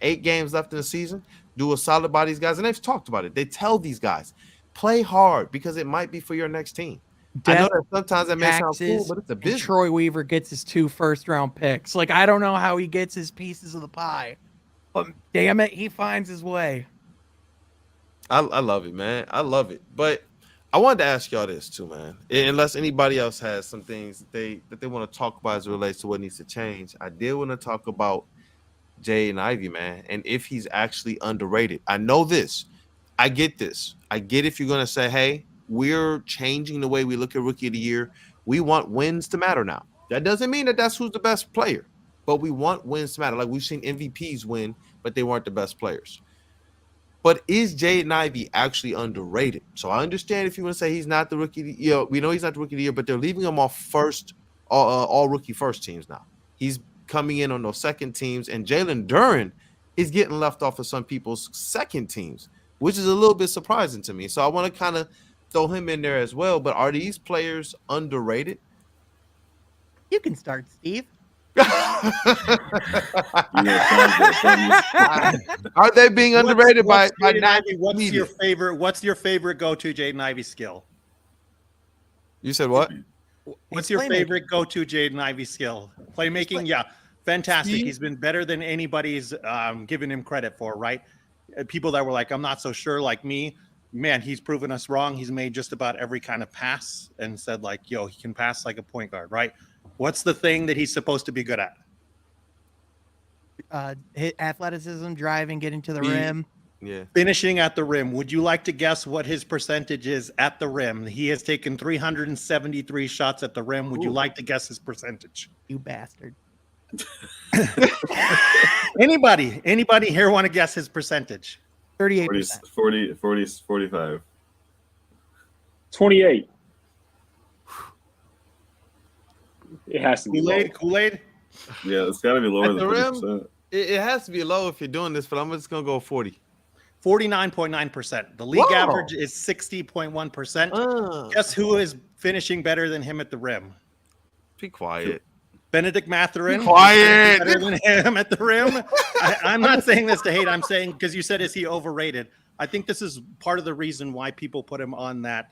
8 games left in the season. Do a solid by these guys. And they've talked about it. They tell these guys, play hard because it might be for your next team. I know that sometimes that may sound cool, but it's a business. Troy Weaver gets his 2 first-round picks. Like, I don't know how he gets his pieces of the pie. But damn it, he finds his way. I love it, man. I love it. But I wanted to ask y'all this too, man. Unless anybody else has some things that they want to talk about as it relates to what needs to change, I did want to talk about Jaden Ivey, man, and if he's actually underrated. I know this. I get this. I get if you're going to say, hey, we're changing the way we look at Rookie of the Year. We want wins to matter now. That doesn't mean that that's who's the best player, but we want wins to matter. Like we've seen MVPs win, but they weren't the best players. But is Jaden Ivey actually underrated? So I understand if you want to say he's not the rookie, we know he's not the rookie of the year, but they're leaving him off first, all rookie first teams now. He's coming in on those second teams, and Jalen Duren is getting left off of some people's second teams, which is a little bit surprising to me. So I want to kind of throw him in there as well. But are these players underrated? You can start, Steve. Are they being underrated by What's your favorite go-to Jaden Ivey skill? You said what? What's your favorite go-to Jaden Ivey skill? Playmaking, yeah, fantastic. He's been better than anybody's given him credit for, right? People that were like, I'm not so sure, like me, man, he's proven us wrong. He's made just about every kind of pass and said like, yo, he can pass like a point guard, right? What's the thing that he's supposed to be good at? Hit athleticism, driving, getting to the rim. Yeah. Finishing at the rim. Would you like to guess what his percentage is at the rim? He has taken 373 shots at the rim. Would you like to guess his percentage? You bastard. Anybody here want to guess his percentage? 38%. 45. 28. It has to be Kool-Aid? Yeah, it's got to be lower At than the rim, 40%. it has to be low if you're doing this, but I'm just going to go 40. 49.9%. The league average is 60.1%. Guess who is finishing better than him at the rim? Be quiet. Benedict Mathurin. Quiet. Better than him at the rim. I'm not saying this to hate. I'm saying because you said, is he overrated? I think this is part of the reason why people put him on that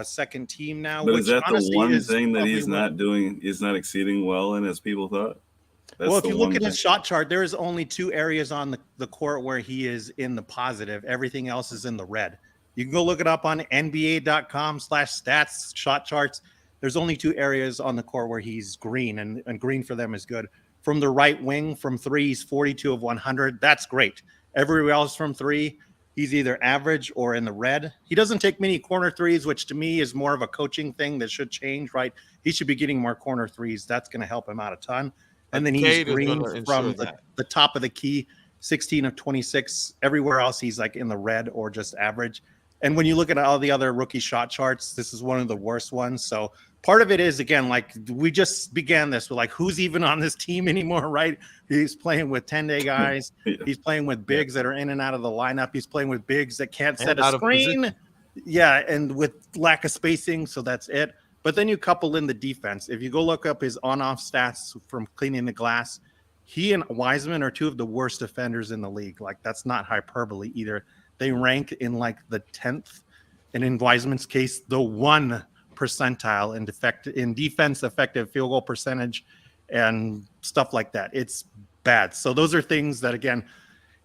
second team now. But is that the one thing that he's not doing, he's not exceeding well in as people thought? Well, if you look at his shot chart, there is only 2 areas on the court where he is in the positive. Everything else is in the red. You can go look it up on NBA.com/stats shot charts. There's only 2 areas on the court where he's green, and green for them is good. From the right wing, from 3, he's 42 of 100. That's great. Everywhere else from 3, he's either average or in the red. He doesn't take many corner threes, which to me is more of a coaching thing that should change, right? He should be getting more corner threes. That's going to help him out a ton. And then he's green from the top of the key, 16 of 26. Everywhere else, he's like in the red or just average. And when you look at all the other rookie shot charts, this is one of the worst ones. So part of it is, again, like we just began this with like, who's even on this team anymore, right? He's playing with 10-day guys. He's playing with bigs that are in and out of the lineup. He's playing with bigs that can't set a screen. Yeah, and with lack of spacing. So that's it. But then you couple in the defense. If you go look up his on-off stats from cleaning the glass, he and Wiseman are 2 of the worst defenders in the league. Like, that's not hyperbole either. They rank in like the 10th, and in Wiseman's case, the 1 percentile in defense effective field goal percentage and stuff like that. It's bad. So those are things that, again,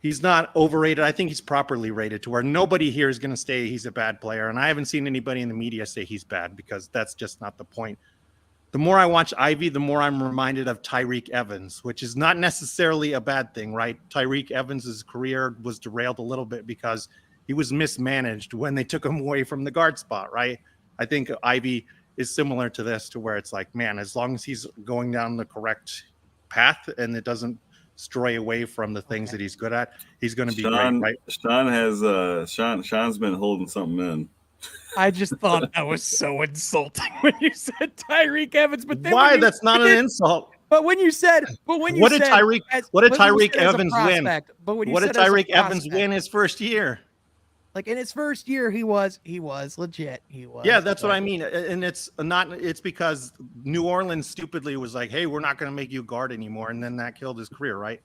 he's not overrated. I think he's properly rated to where nobody here is going to say he's a bad player. And I haven't seen anybody in the media say he's bad because that's just not the point. The more I watch Ivy, the more I'm reminded of Tyreek Evans, which is not necessarily a bad thing, right? Tyreek Evans' career was derailed a little bit because he was mismanaged when they took him away from the guard spot, right? I think Ivy is similar to this, to where it's like, man, as long as he's going down the correct path and it doesn't stray away from the things that he's good at, he's going to be great, right? Sean's been holding something in. I just thought that was so insulting when you said Tyreek Evans. But then why? That's not an insult. But when you said, what did Tyreek Evans win? But when you what did Tyreek Evans win his first year? Like in his first year, he was legit. He was. Yeah, that's what I mean. And it's because New Orleans stupidly was like, hey, we're not going to make you guard anymore. And then that killed his career, right?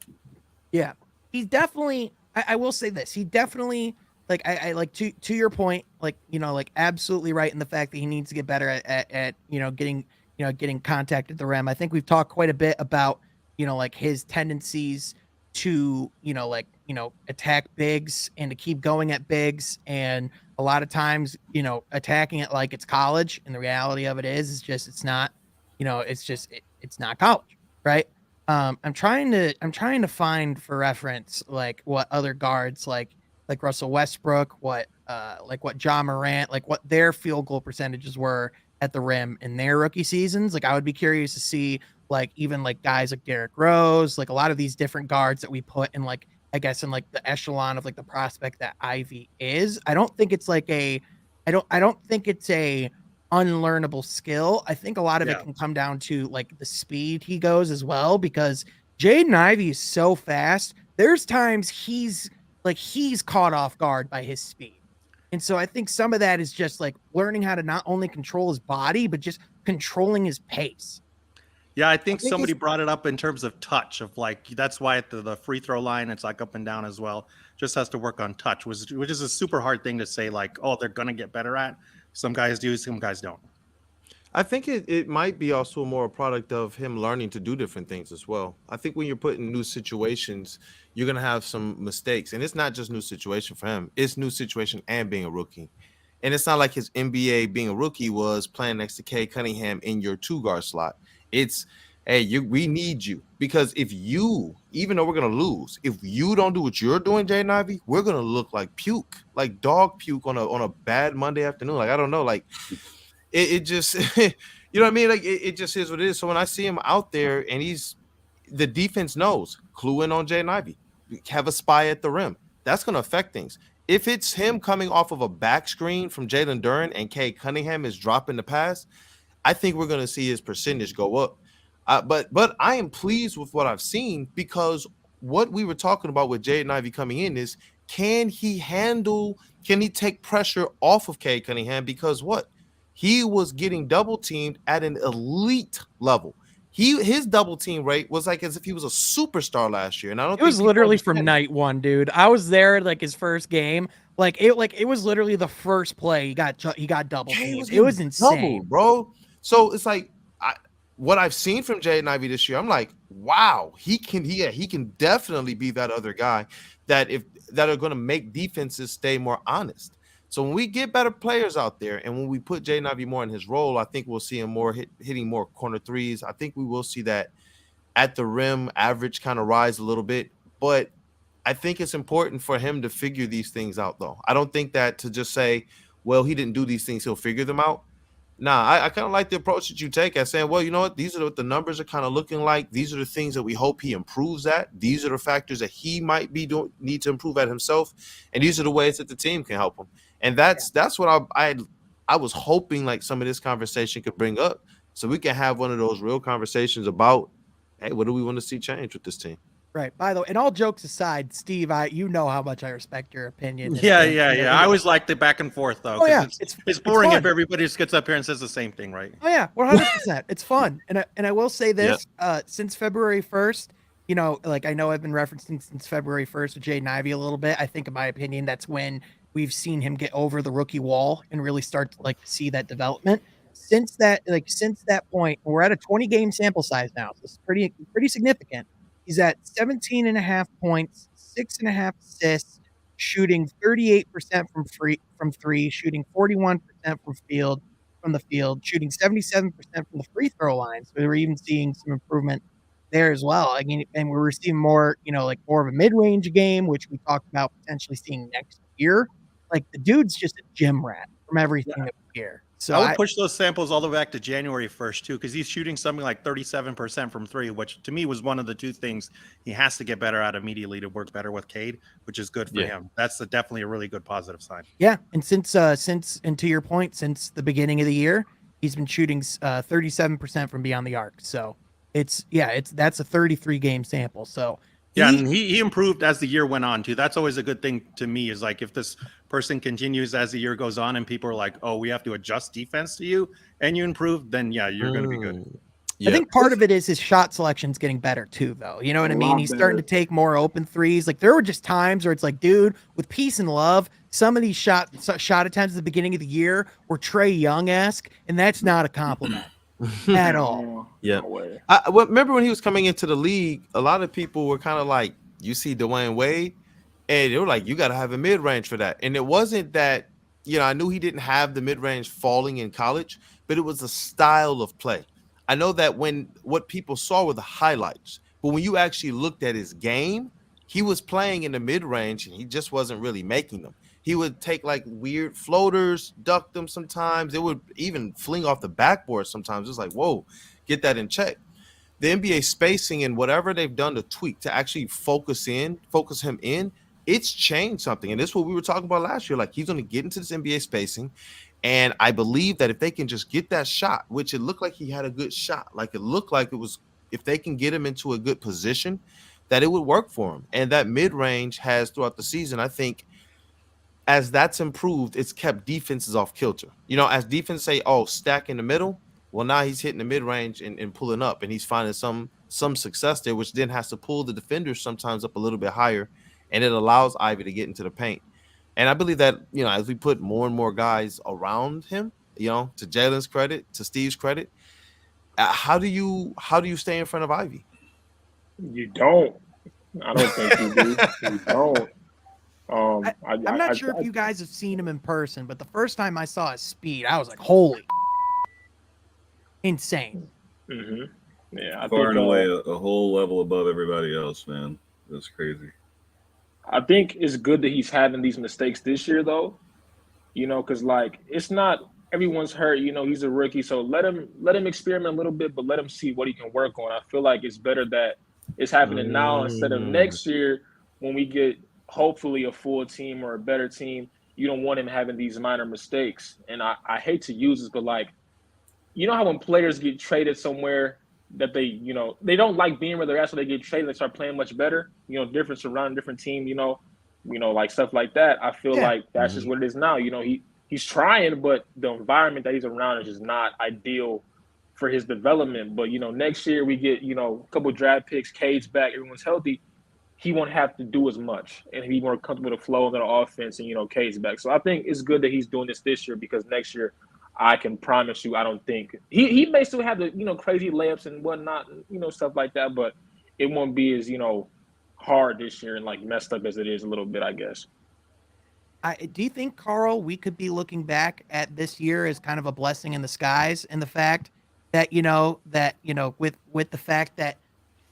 Yeah. He's definitely, I will say this. He definitely, like, I like to your point, like, like absolutely right in the fact that he needs to get better at getting contact at the rim. I think we've talked quite a bit about, like his tendencies to, attack bigs and to keep going at bigs. And a lot of times, attacking it like it's college. And the reality of it is just, it's not, it's not college. Right. I'm trying to find for reference, like what other guards like Russell Westbrook, what Ja Morant, like what their field goal percentages were at the rim in their rookie seasons. Like I would be curious to see like even like guys like Derrick Rose, like a lot of these different guards that we put in like, I guess in like the echelon of like the prospect that Ivy is. I don't think it's like I don't think it's a unlearnable skill. I think a lot of it can come down to like the speed he goes as well, because Jaden Ivey is so fast. There's times he's caught off guard by his speed. And so I think some of that is just like learning how to not only control his body, but just controlling his pace. Yeah, I think somebody brought it up in terms of touch, of like, that's why at the free throw line, it's like up and down as well. Just has to work on touch, which is a super hard thing to say, like, oh, they're going to get better at. Some guys do, some guys don't. I think it might be also more a product of him learning to do different things as well. I think when you're put in new situations, you're going to have some mistakes. And it's not just new situation for him. It's new situation and being a rookie. And it's not like his NBA being a rookie was playing next to Kay Cunningham in your 2-guard slot. It's, hey, we need you. Because if you, even though we're going to lose, if you don't do what you're doing, Jaden Ivey, we're going to look like puke, like dog puke on a bad Monday afternoon. Like, I don't know, like it just, you know what I mean? Like it just is what it is. So when I see him out there and the defense knows, clue in on Jaden Ivey, have a spy at the rim. That's going to affect things. If it's him coming off of a back screen from Jalen Duren and Kay Cunningham is dropping the pass, I think we're going to see his percentage go up. But I am pleased with what I've seen, because what we were talking about with Jaden Ivey coming in is, can he take pressure off of Kay Cunningham? Because he was getting double teamed at an elite level. His double team rate was like as if he was a superstar last year. And I don't. It was literally from night one, dude. I was there at like his first game. It was literally the first play he got double teamed. It was insane, bro. So it's like what I've seen from Jaden Ivey this year, I'm like, wow, he can definitely be that other guy that are going to make defenses stay more honest. So when we get better players out there, and when we put Jaden Ivey more in his role, I think we'll see him more hitting more corner threes. I think we will see that at the rim average kind of rise a little bit. But I think it's important for him to figure these things out, though. I don't think that to just say, well, he didn't do these things, he'll figure them out. Nah, I kind of like the approach that you take at saying, well, you know what? These are what the numbers are kind of looking like. These are the things that we hope he improves at. These are the factors that he might need to improve at himself. And these are the ways that the team can help him. And that's what I was hoping like some of this conversation could bring up, so we can have one of those real conversations about, hey, what do we want to see change with this team? Right. By the way, and all jokes aside, Steve, you know how much I respect your opinion. Yeah. I always like the back and forth, though. Oh, yeah. It's boring if everybody just gets up here and says the same thing, right? Oh, yeah. 100%. It's fun. And I will say this, since February 1st, like I know I've been referencing since February 1st with Jaden Ivey a little bit. I think, in my opinion, that's when we've seen him get over the rookie wall and really start to like see that development. Since that point, we're at a 20-game sample size now. So it's pretty significant. He's at 17.5 points, 6.5 assists, shooting 38% from three, shooting 41% from the field, shooting 77% from the free throw line. So we're even seeing some improvement there as well. I mean, and we're seeing more, like more of a mid-range game, which we talked about potentially seeing next year. Like the dude's just a gym rat from everything that we hear. So I would push those samples all the way back to January 1st too, because he's shooting something like 37% from three, which to me was one of the two things he has to get better at immediately to work better with Cade, which is good for him. That's definitely a really good positive sign. Yeah, and since and to your point, since the beginning of the year, he's been shooting 37% from beyond the arc. So that's a 33-game sample. So yeah, and he improved as the year went on too. That's always a good thing to me, is like if this person continues as the year goes on and people are like, oh, we have to adjust defense to you and you improve, then yeah, you're going to be good. I think part of it is his shot selection's getting better too, though. You know what I mean? He's starting to take more open threes. Like there were just times where it's like, dude, with peace and love, some of these shot attempts at the beginning of the year were Trae Young-esque, and that's not a compliment. At all. Yeah. Remember when he was coming into the league, a lot of people were kind of like you see Dwayne Wade, and they were like, you got to have a mid-range for that. And it wasn't that, I knew he didn't have the mid-range falling in college, but it was a style of play. I know that what people saw were the highlights, but when you actually looked at his game, he was playing in the mid-range and he just wasn't really making them. He would take like weird floaters, duck them sometimes. It would even fling off the backboard sometimes. It's like, whoa, get that in check. The NBA spacing and whatever they've done to tweak to actually focus him in, it's changed something. And this is what we were talking about last year. Like, he's going to get into this NBA spacing. And I believe that if they can just get that shot, which it looked like he had a good shot, like it looked like it was, if they can get him into a good position, that it would work for him. And that mid-range has throughout the season, I think, as that's improved, it's kept defenses off kilter. As defense say, oh, stack in the middle. Well, now he's hitting the mid-range and pulling up, and he's finding some success there, which then has to pull the defenders sometimes up a little bit higher, and it allows Ivy to get into the paint. And I believe that, as we put more and more guys around him, to Jalen's credit, to Steve's credit, how do you stay in front of Ivy? You don't. I don't think you do. You don't. I'm not sure if you guys have seen him in person, but the first time I saw his speed, I was like, holy insane. Mm-hmm. Yeah, far and away a whole level above everybody else, man. That's crazy. I think it's good that he's having these mistakes this year, though. Because like it's not everyone's hurt. He's a rookie, so let him experiment a little bit, but let him see what he can work on. I feel like it's better that it's happening now instead of next year when we get hopefully a full team or a better team. You don't want him having these minor mistakes. And I hate to use this, but like, how when players get traded somewhere that they don't like being where they're at, so they get traded, they start playing much better, different surrounding, different team, like stuff like that. I feel like that's just what it is now. He's trying, but the environment that he's around is just not ideal for his development. But, next year we get, a couple draft picks, Cade's back, everyone's healthy. He won't have to do as much and be more comfortable with the flow of the offense and, Cade's back. So I think it's good that he's doing this year because next year I can promise you I don't think – he may still have the, crazy layups and whatnot, stuff like that, but it won't be as, hard this year and, like, messed up as it is a little bit, I guess. Do you think, Carl, we could be looking back at this year as kind of a blessing in the skies and the fact that, with the fact that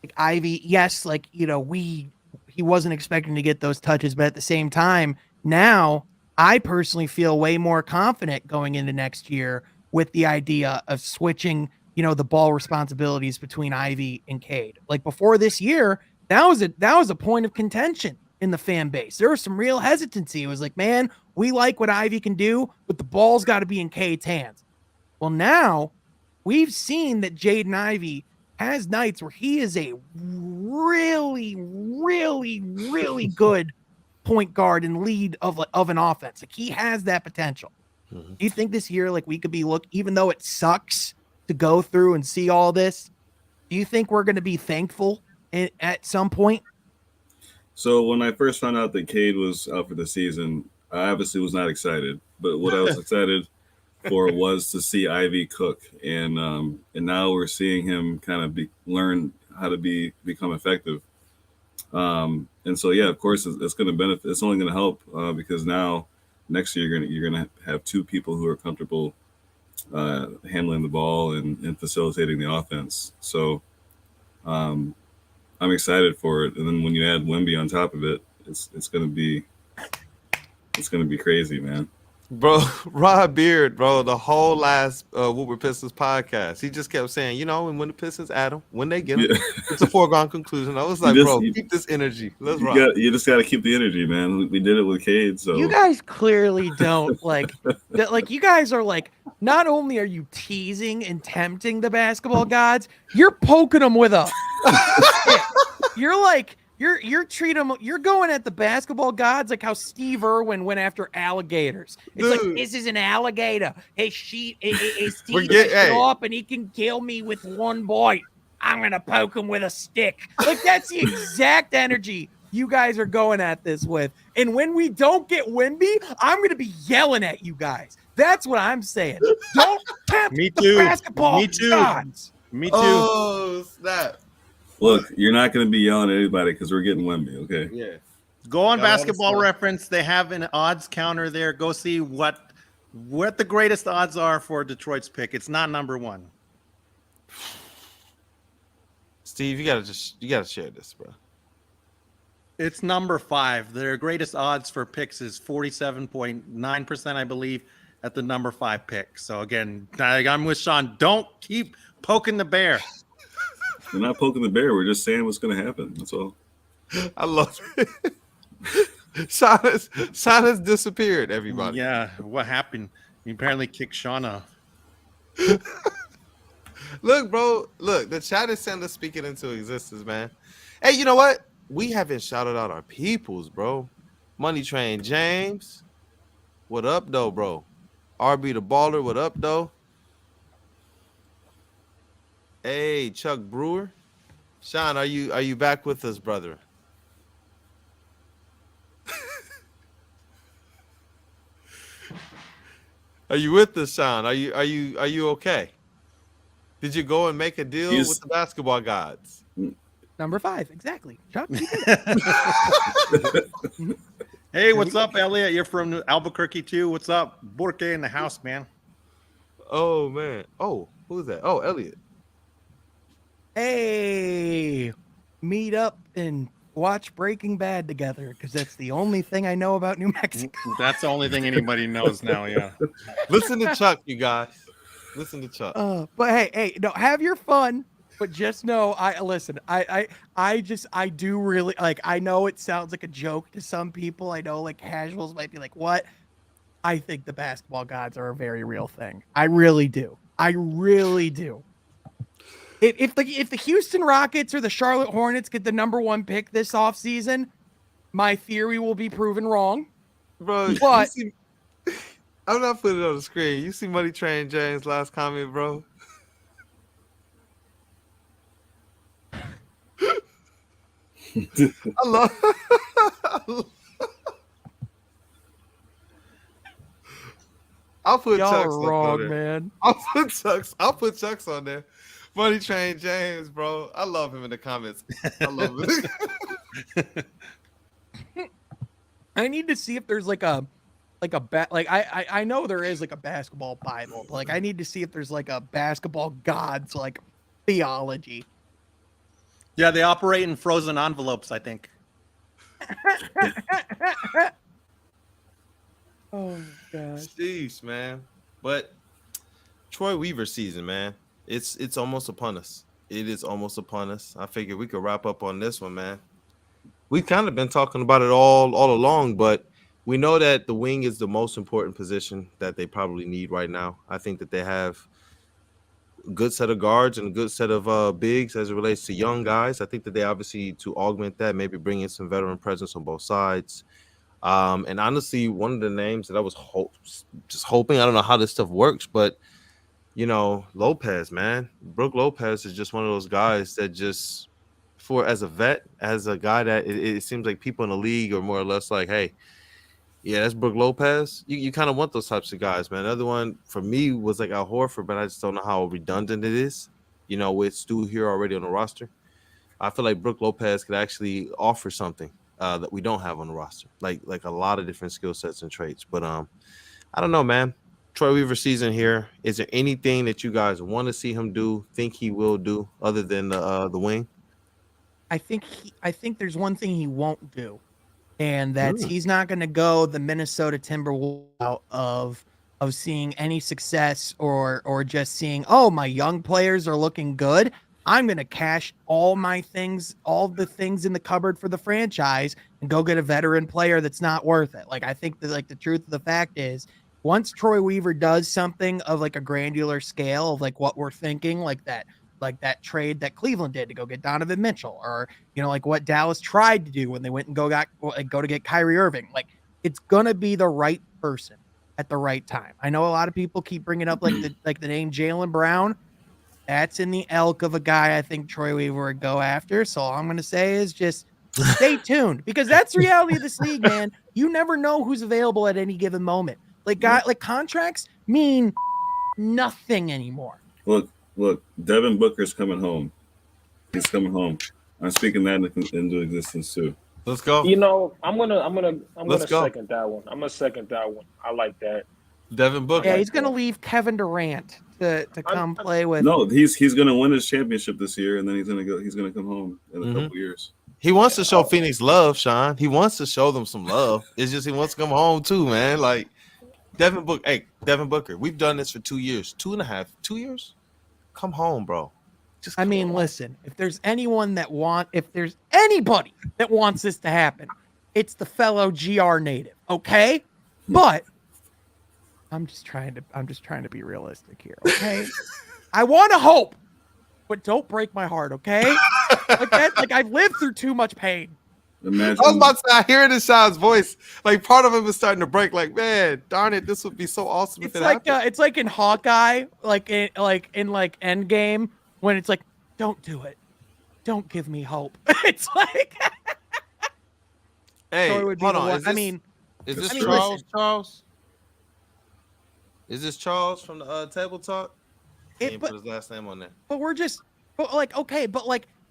like Ivy, yes, like, he wasn't expecting to get those touches, but at the same time, now I personally feel way more confident going into next year with the idea of switching, the ball responsibilities between Ivy and Cade. Like before this year, that was a point of contention in the fan base. There was some real hesitancy. It was like, man, we like what Ivy can do, but the ball's got to be in Cade's hands. Well, now we've seen that Jaden Ivey has nights where he is a really, really, really good point guard and lead of an offense. Like he has that potential. Mm-hmm. Do you think this year, like we could be even though it sucks to go through and see all this, do you think we're going to be thankful at some point? So when I first found out that Cade was out for the season, I obviously was not excited, but what I was excited for was to see Ivy cook, and now we're seeing him kind of learn how to become effective. And so yeah, of course it's going to benefit. It's only going to help because now next year you're going to have two people who are comfortable handling the ball and facilitating the offense. So I'm excited for it. And then when you add Wemby on top of it, it's going to be crazy, man. Bro, Rob Beard, bro, the whole last Whooper Pistons podcast, he just kept saying, and when the Pistons add them, when they get them, it's a foregone conclusion. I was like, keep this energy. Let's rock. You just got to keep the energy, man. We did it with Cade. So you guys clearly don't like that. Like you guys are like, not only are you teasing and tempting the basketball gods, you're poking them with a. You're like. You're treating them. You're going at the basketball gods like how Steve Irwin went after alligators. It's like, this is an alligator. His teeth are up and he can kill me with one bite. I'm gonna poke him with a stick. Like that's the exact energy you guys are going at this with. And when we don't get Wemby, I'm gonna be yelling at you guys. That's what I'm saying. Don't tempt the basketball gods. Me too. Oh snap! Look, you're not going to be yelling at anybody because we're getting Wemby, okay? Yeah. Go on Got all the Basketball stuff. Reference. They have an odds counter there. Go see what the greatest odds are for Detroit's pick. It's not number one. Steve, you gotta share this, bro. It's number 5. Their greatest odds for picks is 47.9%, I believe, at the number 5 pick. So again, I'm with Sean. Don't keep poking the bear. We're not poking the bear. We're just saying what's going to happen. That's all. I love it. Sean has disappeared, everybody. Yeah, what happened? You apparently kicked Sean off. Look, bro. Look, the chat is sending us speaking into existence, man. Hey, you know what? We haven't shouted out our peoples, bro. Money Train James. What up, though, bro? RB the Baller, what up, though? Hey, Chuck Brewer. Sean, are you back with us, brother? Are you with us, Sean? Are you okay? Did you go and make a deal with the basketball gods? Number 5, exactly. Chuck, you did it. Hey, what's up, Elliot? You're from Albuquerque too. What's up? Borke in the house, man. Oh man. Oh, who's that? Oh, Elliot. Hey, meet up and watch Breaking Bad together because that's the only thing I know about New Mexico. That's the only thing anybody knows now. Yeah. Listen to Chuck, you guys. Listen to Chuck. But hey, no, have your fun. But just know, I do really like. I know it sounds like a joke to some people. I know like casuals might be like, "What?" I think the basketball gods are a very real thing. I really do. If the Houston Rockets or the Charlotte Hornets get the number 1 pick this offseason, my theory will be proven wrong. Bro, but I'm not putting it on the screen. You see Money Train James' last comment, bro? I love I'll put y'all Chuck's are wrong, on there. man. I'll put Chuck's on there. Money Train James, bro. I love him in the comments. I love it. I need to see if there's I know there is like a basketball Bible, but like I need to see if there's like a basketball gods like theology. Yeah, they operate in frozen envelopes, I think. Oh gosh. Jeez, man. But Troy Weaver season, man. It's almost upon us. It is almost upon us. I figured we could wrap up on this one, man. We've kind of been talking about it all along, but we know that the wing is the most important position that they probably need right now. I think that they have a good set of guards and a good set of bigs as it relates to young guys. I think that they obviously, to augment that, maybe bring in some veteran presence on both sides. And honestly, one of the names that I was just hoping, I don't know how this stuff works, but you know, Lopez, man. Brook Lopez is just one of those guys that just, as a vet, as a guy that it seems like people in the league are more or less like, hey, yeah, that's Brook Lopez. You kind of want those types of guys, man. Another one for me was like Al Horford, but I just don't know how redundant it is, you know, with Stu here already on the roster. I feel like Brook Lopez could actually offer something that we don't have on the roster, like a lot of different skill sets and traits. But I don't know, man. Troy Weaver season here. Is there anything that you guys want to see him do, think he will do, other than the wing? I think there's one thing he won't do, and that's he's not going to go the Minnesota Timberwolves out of seeing any success or just seeing, oh, my young players are looking good. I'm going to cash all the things in the cupboard for the franchise and go get a veteran player that's not worth it. Like, I think that like the truth of the fact is, once Troy Weaver does something of like a granular scale of like what we're thinking, like that trade that Cleveland did to go get Donovan Mitchell, or, you know, like what Dallas tried to do when they went and go to get Kyrie Irving, like it's going to be the right person at the right time. I know a lot of people keep bringing up like the name Jaylen Brown. That's in the elk of a guy I think Troy Weaver would go after. So all I'm going to say is just stay tuned, because that's the reality of this league, man. You never know who's available at any given moment. Like contracts mean nothing anymore. Look, Devin Booker's coming home. He's coming home. I'm speaking that into existence too. Let's go. You know, I'm gonna Let's go. second that one. I'm gonna second that one. I like that. Devin Booker. Yeah, he's gonna leave Kevin Durant to come play with. No, he's gonna win his championship this year, and then he's gonna come home in a couple years. He wants to show Phoenix love, Sean. He wants to show them some love. It's just he wants to come home too, man. Like Devin Booker. We've done this for 2 years, 2 years. Come home, bro. Listen, if there's anybody that wants this to happen, it's the fellow GR native, okay? But I'm just trying to be realistic here, okay? I want to hope, but don't break my heart, okay? Like I've lived through too much pain. Imagine. I was about to say, I hear it in Sean's voice. Like part of him is starting to break. Like, man, darn it, this would be so awesome if it happened. It's like in Hawkeye, like in Endgame, when it's like, don't do it, don't give me hope. It's like, hey, hold on. Is this Charles? Listen. Charles? Is this Charles from the Table Talk? He didn't put his last name on there. But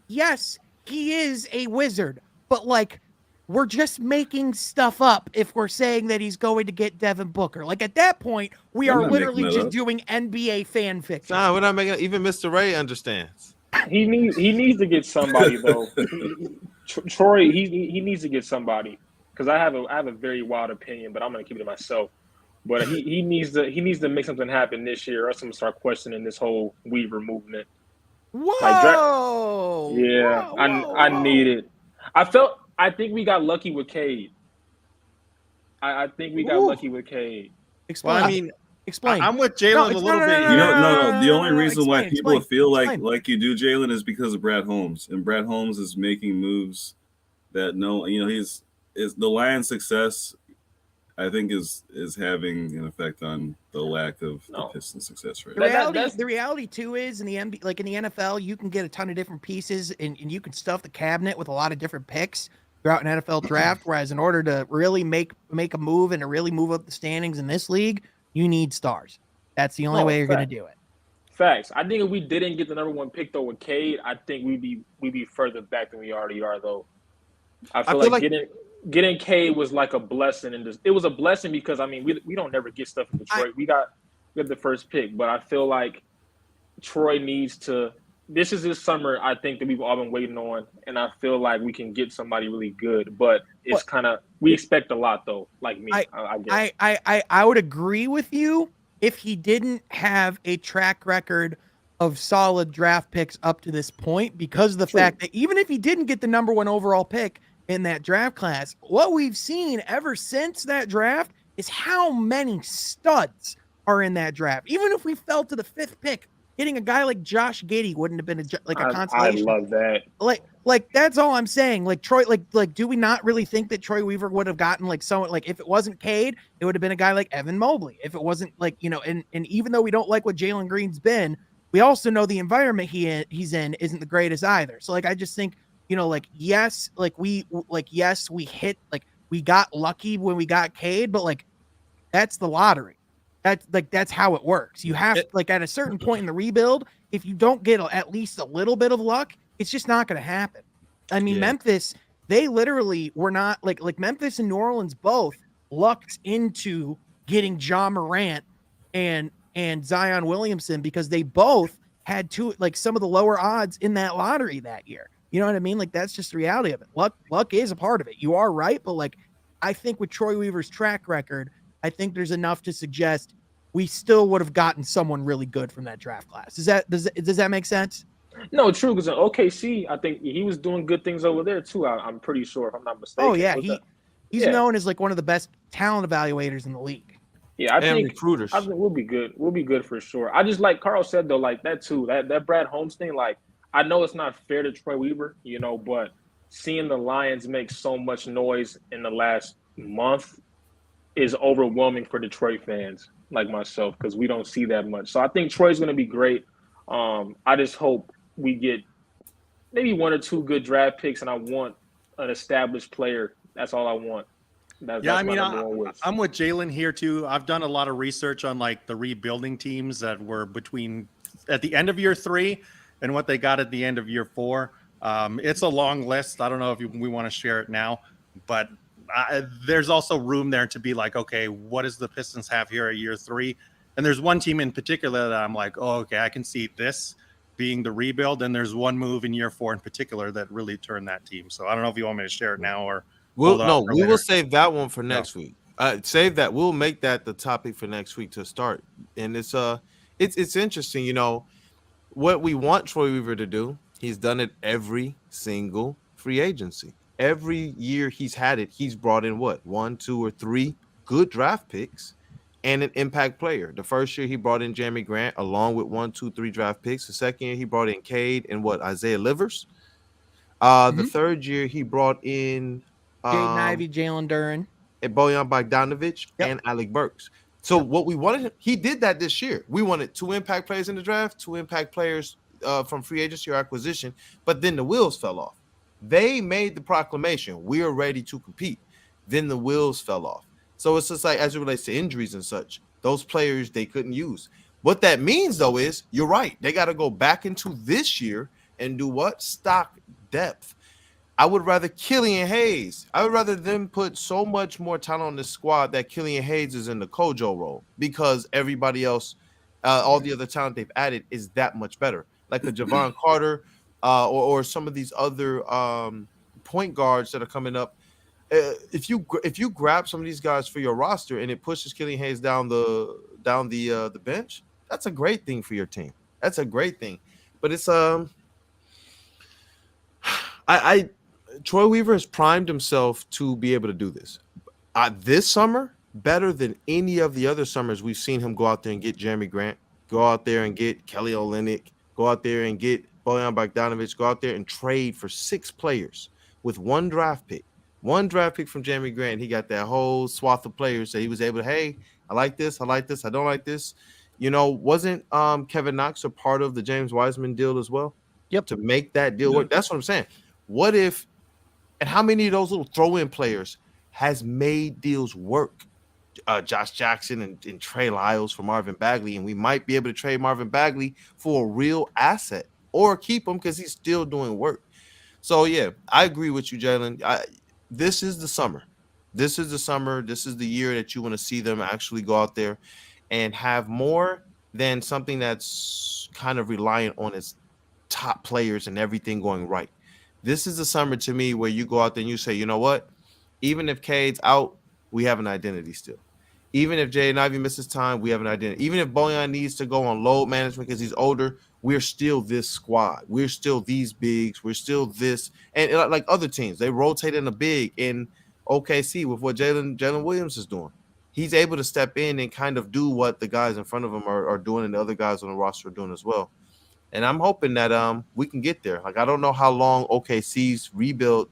yes, he is a wizard, but like, we're just making stuff up if we're saying that he's going to get Devin Booker. Like at that point, we are literally just doing NBA fan fiction. Nah, we're not making it. Even Mr. Ray understands. He needs to get somebody though. Troy, he needs to get somebody because I have a very wild opinion, but I'm gonna keep it to myself. But he needs to make something happen this year, or else I'm gonna start questioning this whole Weaver movement. Whoa! I need it. I think we got lucky with Cade. I think we got lucky with Cade. Explain. Explain. I'm with Jalen a little bit. No. The only reason why people feel like you do, Jalen, is because of Brad Holmes, and Brad Holmes is making moves that the Lions' success, I think, is having an effect on the lack of the Pistons' success right now. The reality too is in the NFL, you can get a ton of different pieces and you can stuff the cabinet with a lot of different picks throughout an NFL draft. Whereas in order to really make a move and to really move up the standings in this league, you need stars. That's the only way you're going to do it. Facts. I think if we didn't get the number one pick though with Cade, I think we'd be further back than we already are though. I feel like getting Cade was like a blessing, and it was a blessing because we don't never get stuff in Detroit. We got the first pick, but I feel like Troy needs to. This is his summer, I think, that we've all been waiting on, and I feel like we can get somebody really good. But it's kind of we expect a lot though. Like me, I guess. I would agree with you if he didn't have a track record of solid draft picks up to this point, because of the fact that even if he didn't get the number one overall pick in that draft class, what we've seen ever since that draft is how many studs are in that draft. Even if we fell to the fifth pick, getting a guy like Josh Giddey wouldn't have been a consolation. I love that. Like that's all I'm saying. Like Troy, like do we not really think that Troy Weaver would have gotten like someone, like if it wasn't Cade, it would have been a guy like Evan Mobley. If it wasn't like, and even though we don't like what Jalen Green's been, we also know the environment he's in isn't the greatest either. So like I just think, yes, we hit, like we got lucky when we got Cade, but like that's the lottery. That's how it works. You have like at a certain point in the rebuild, if you don't get at least a little bit of luck, it's just not going to happen. Memphis, they literally were not like Memphis and New Orleans both lucked into getting Ja Morant and Zion Williamson because they both had some of the lower odds in that lottery that year. You know what I mean? Like that's just the reality of it. Luck is a part of it. You are right, but like I think with Troy Weaver's track record, I think there's enough to suggest we still would have gotten someone really good from that draft class. Does that make sense? No, true. Because in OKC, I think he was doing good things over there too. I'm pretty sure, if I'm not mistaken. Oh yeah, he's known as like one of the best talent evaluators in the league. Yeah, I think recruiters. I think we'll be good. We'll be good for sure. I just like Carl said though, like that too. That Brad Holmes thing, like I know it's not fair to Troy Weaver, but seeing the Lions make so much noise in the last month is overwhelming for Detroit fans like myself because we don't see that much. So I think Troy's going to be great. I just hope we get maybe one or two good draft picks, and I want an established player. That's all I want. I'm with Jalen here too. I've done a lot of research on like the rebuilding teams that were at the end of year 3 and what they got at the end of year 4. It's a long list. I don't know if we want to share it now, but there's also room there to be like, okay, what does the Pistons have here at year 3? And there's one team in particular that I'm like, oh, okay, I can see this being the rebuild. And there's one move in year 4 in particular that really turned that team. So I don't know if you want me to share it now or we will save that one for next week. Save that. We'll make that the topic for next week to start. And it's interesting, you know, what we want Troy Weaver to do. He's done it every single free agency. Every year he's had it, he's brought in what, 1, 2, or 3 good draft picks and an impact player. The first year he brought in Jeremy Grant along with 1, 2, 3 draft picks. The second year he brought in Cade and Isaiah Livers. The third year he brought in Jaden Ivey, Jalen Duren, and Bojan Bogdanovic and Alec Burks. So what we wanted, he did that this year. We wanted 2 impact players in the draft, 2 impact players from free agency or acquisition, but then the wheels fell off. They made the proclamation, we are ready to compete. Then the wheels fell off. So it's just like, as it relates to injuries and such, those players they couldn't use. What that means, though, is you're right. They got to go back into this year and do what? Stock depth. I would rather Killian Hayes. I would rather them put so much more talent on this squad that Killian Hayes is in the Kojo role because everybody else, all the other talent they've added is that much better. Like a Javon Carter or some of these other point guards that are coming up. If you grab some of these guys for your roster and it pushes Killian Hayes down the bench, that's a great thing for your team. That's a great thing. But it's Troy Weaver has primed himself to be able to do this. This summer, better than any of the other summers we've seen him go out there and get Jeremy Grant, go out there and get Kelly Olynyk, go out there and get Bojan Bogdanovic, go out there and trade for 6 players with 1 draft pick. 1 draft pick from Jeremy Grant. He got that whole swath of players that he was able to, hey, I like this, I don't like this. You know, wasn't Kevin Knox a part of the James Wiseman deal as well? Yep. To make that deal work. That's what I'm saying. What if, and how many of those little throw-in players has made deals work? Josh Jackson and Trey Lyles for Marvin Bagley, and we might be able to trade Marvin Bagley for a real asset or keep him because he's still doing work. So, yeah, I agree with you, Jalen. This is the summer. This is the summer. This is the year that you want to see them actually go out there and have more than something that's kind of reliant on its top players and everything going right. This is the summer to me where you go out there and you say, you know what? Even if Cade's out, we have an identity still. Even if Jaden Ivey misses time, we have an identity. Even if Bojan needs to go on load management because he's older, we're still this squad. We're still these bigs. We're still this. And like other teams, they rotate in a big in OKC with what Jalen Williams is doing. He's able to step in and kind of do what the guys in front of him are doing and the other guys on the roster are doing as well. And I'm hoping that we can get there. Like, I don't know how long OKC's rebuild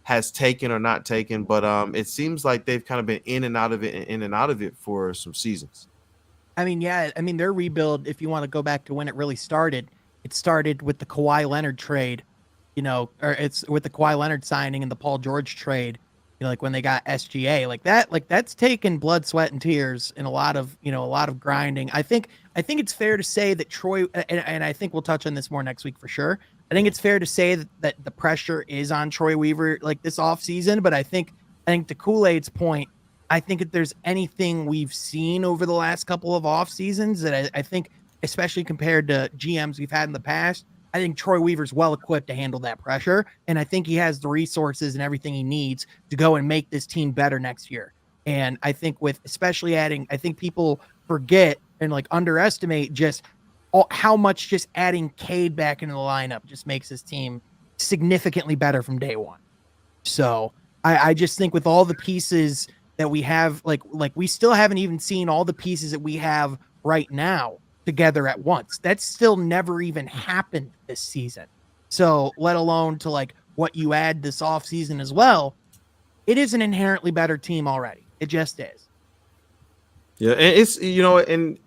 has taken or not taken, but it seems like they've kind of been in and out of it for some seasons. I mean, their rebuild, if you want to go back to when it really started, it started with the Kawhi Leonard trade, or it's with the Kawhi Leonard signing and the Paul George trade, like when they got SGA, like that's taken blood, sweat, and tears and a lot of grinding. I think it's fair to say that Troy, and I think we'll touch on this more next week for sure. I think it's fair to say that the pressure is on Troy Weaver like this offseason, but I think to Kool-Aid's point, I think if there's anything we've seen over the last couple of off seasons that I think, especially compared to GMs we've had in the past, I think Troy Weaver's well equipped to handle that pressure. And I think he has the resources and everything he needs to go and make this team better next year. And I think with especially adding, I think people forget and like underestimate just how much just adding Cade back into the lineup just makes this team significantly better from day one. So I just think with all the pieces that we have, like we still haven't even seen all the pieces that we have right now together at once. That's still never even happened this season. So let alone to like what you add this off season as well, it is an inherently better team already. It just is. Yeah. And it's, and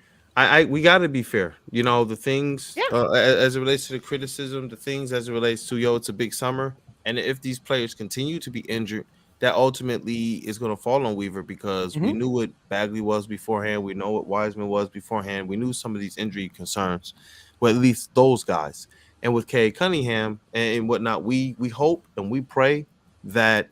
we got to be fair, the things as it relates to the criticism, the things as it relates to, it's a big summer. And if these players continue to be injured, that ultimately is going to fall on Weaver because we knew what Bagley was beforehand. We know what Wiseman was beforehand. We knew some of these injury concerns, well, at least those guys. and with Cade Cunningham and whatnot, we hope and we pray that,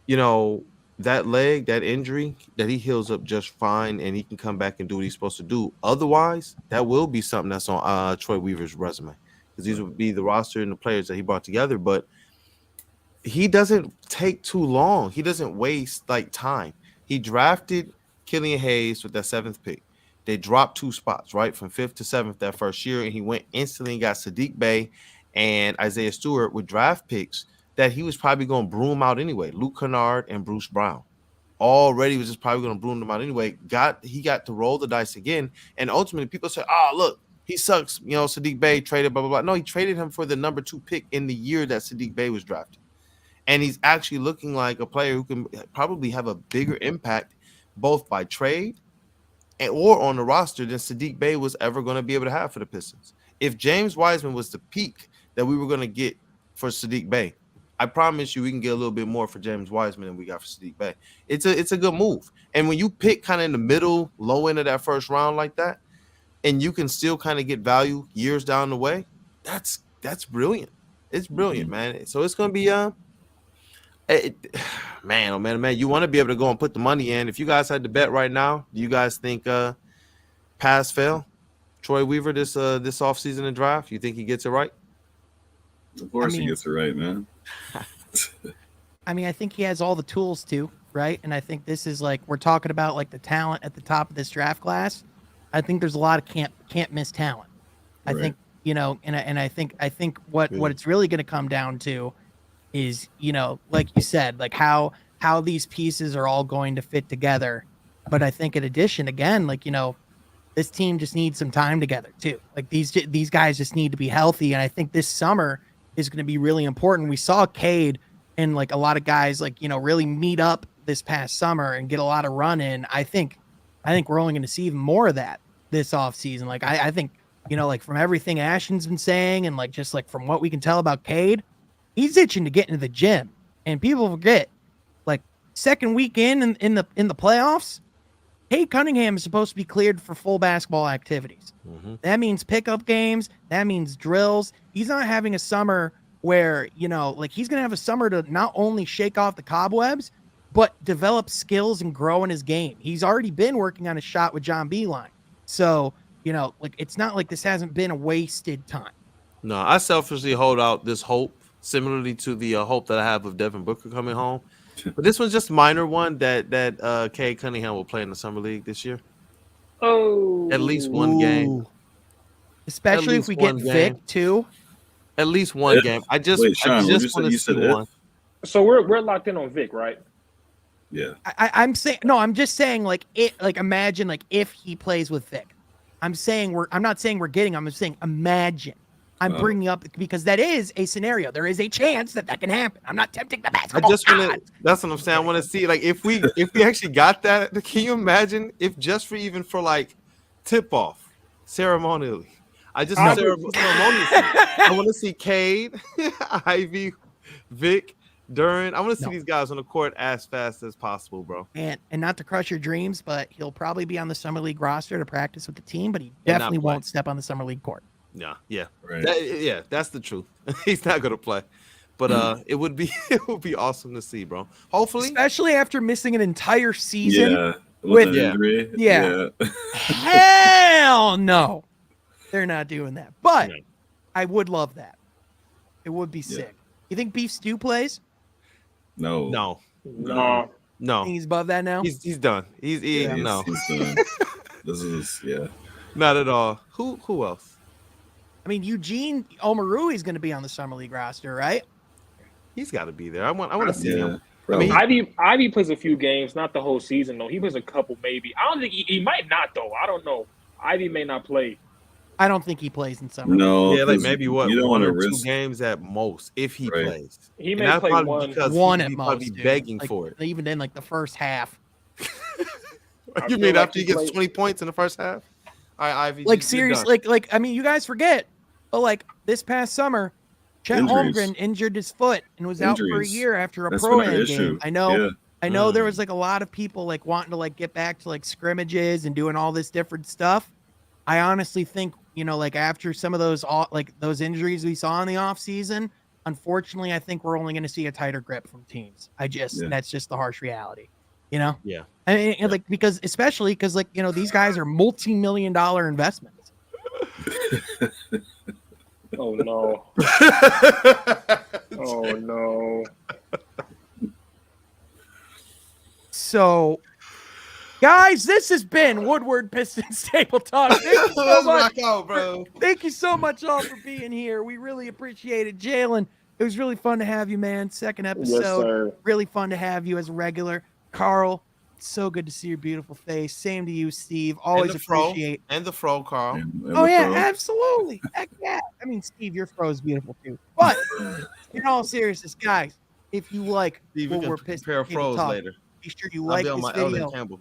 you know, that leg, that injury, that he heals up just fine and he can come back and do what he's supposed to do. Otherwise, that will be something that's on Troy Weaver's resume, because these would be the roster and the players that he brought together. But he doesn't take too long. He doesn't waste like time. He drafted Killian Hayes with that 7th pick. They dropped 2 spots, right, from 5th to 7th that first year, and he went instantly and got Sadiq Bey and Isaiah Stewart with draft picks that he was probably going to broom out anyway. Luke Kennard and Bruce Brown already was just probably going to broom them out anyway. He got to roll the dice again, and ultimately people say, "Oh, look, he sucks." You know, Sadiq Bey traded blah blah blah. No, he traded him for the number 2 pick in the year that Sadiq Bey was drafted, and he's actually looking like a player who can probably have a bigger impact both by trade or on the roster than Sadiq Bey was ever going to be able to have for the Pistons. If James Wiseman was the peak that we were going to get for Sadiq Bey, I promise you we can get a little bit more for James Wiseman than we got for Sadiq Bey. It's a good move. And when you pick kind of in the middle, low end of that first round like that, and you can still kind of get value years down the way, that's brilliant. It's brilliant, man. So it's going to be man, you want to be able to go and put the money in. If you guys had to bet right now, do you guys think pass fail Troy Weaver this offseason and draft? You think he gets it right? Of course he gets it right, man. I mean, I think he has all the tools to, right? And I think this is like, we're talking about like the talent at the top of this draft class. I think there's a lot of can't miss talent. I think, you know, and I think what it's really going to come down to is, you know, like you said, like how these pieces are all going to fit together. But I think in addition, again, like, you know, this team just needs some time together too. Like these guys just need to be healthy. And I think this summer is going to be really important. We saw Cade and like a lot of guys like, you know, really meet up this past summer and get a lot of run in. I think we're only going to see even more of that this offseason. Like I think, you know, like from everything Ashton's been saying and like just like from what we can tell about Cade, he's itching to get into the gym. And people forget, like second weekend in the playoffs, Cade Cunningham is supposed to be cleared for full basketball activities. Mm-hmm. That means pickup games. That means drills. He's not having a summer where, you know, like he's going to have a summer to not only shake off the cobwebs, but develop skills and grow in his game. He's already been working on a shot with John Beeline. So, you know, like it's not like this hasn't been a wasted time. No, I selfishly hold out this hope, similarly to the hope that I have of Devin Booker coming home. But this one's just a minor one that Cade Cunningham will play in the summer league this year. Oh, at least one game. Especially if we get Vic too. At least one game. I just want to see one. So we're locked in on Vic, right? Yeah. I'm saying no. I'm just saying like it. Like imagine like if he plays with Vic. I'm not saying we're getting. I'm just saying imagine. I'm bringing up because that is a scenario. There is a chance that can happen. I'm not tempting the basketball. That's what I'm saying. I want to see like if we actually got that. Can you imagine if just for like tip off ceremonially? Ceremoniously. I want to see Cade, Ivy, Vic, Duran. I want to see these guys on the court as fast as possible, bro. And not to crush your dreams, but he'll probably be on the summer league roster to practice with the team, but he definitely won't step on the summer league court. Yeah. Right. That's the truth. He's not gonna play, but it would be awesome to see, bro. Hopefully, especially after missing an entire season. Yeah, with an injury. Yeah. Hell no, they're not doing that. But I would love that. It would be sick. You think Beef Stew plays? No. He's above that now. He's done. He's done. This is not at all. Who else? I mean, Eugene Omoruyi is going to be on the summer league roster, right? He's got to be there. I want to see him. I mean, Ivy plays a few games, not the whole season though. He plays a couple, maybe. I don't think he might not though. I don't know. Ivy may not play. I don't think he plays in summer. No, like maybe you don't want to risk 2 games at most if he plays. He may play one at most. Probably begging for it. Even in like the first half. You mean after he gets 20 points in the first half? All right, Ivy. Like seriously, like I mean, you guys forget, but like this past summer, Chet Holmgren injured his foot and was out for a year after a pro-am game. I know there was like a lot of people like wanting to like get back to like scrimmages and doing all this different stuff. I honestly think, like after some of those those injuries we saw in the offseason, unfortunately, I think we're only going to see a tighter grip from teams. That's just the harsh reality, Yeah. I mean, like, especially because these guys are multi-million-dollar investments. Oh no. Oh no. So, guys, this has been Woodward Pistons Table Talk. Thank you so much, bro. Thank you so much all for being here. We really appreciate it. Jalen, it was really fun to have you, man. Second episode. Yes, sir. Really fun to have you as a regular. Carl, it's so good to see your beautiful face. Same to you, Steve. Always appreciate. And the fro, Carl. And Oh, yeah, Fro. absolutely. Heck yeah. I mean, Steve, your fro is beautiful too. But in all seriousness, guys, if you like Steve, what we we're can pissed compare fros talk, later. be sure you I'll like be on this my Elden video. Campbell.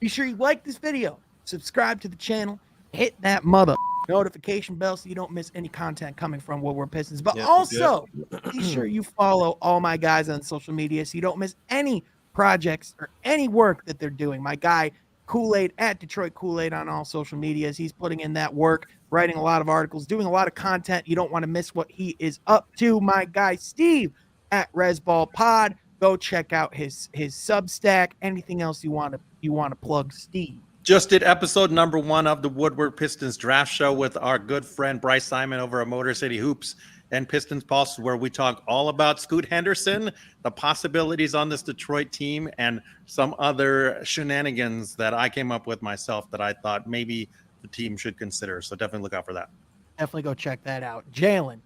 Be sure you like this video, subscribe to the channel, hit that mother notification bell so you don't miss any content coming from Woodward Pistons. But also, be sure you follow all my guys on social media so you don't miss any projects or any work that they're doing. My guy Kool-Aid at Detroit Kool-Aid on all social medias. He's putting in that work, writing a lot of articles, doing a lot of content. You don't want to miss what he is up to. My guy Steve at Resball Pod. Go check out his Substack. Anything else you want to plug, Steve? Just did episode number 1 of the Woodward Pistons draft show with our good friend Bryce Simon over at Motor City Hoops and Pistons Pulse, where we talk all about Scoot Henderson, the possibilities on this Detroit team, and some other shenanigans that I came up with myself that I thought maybe the team should consider. So definitely look out for that. Definitely go check that out. Jalen,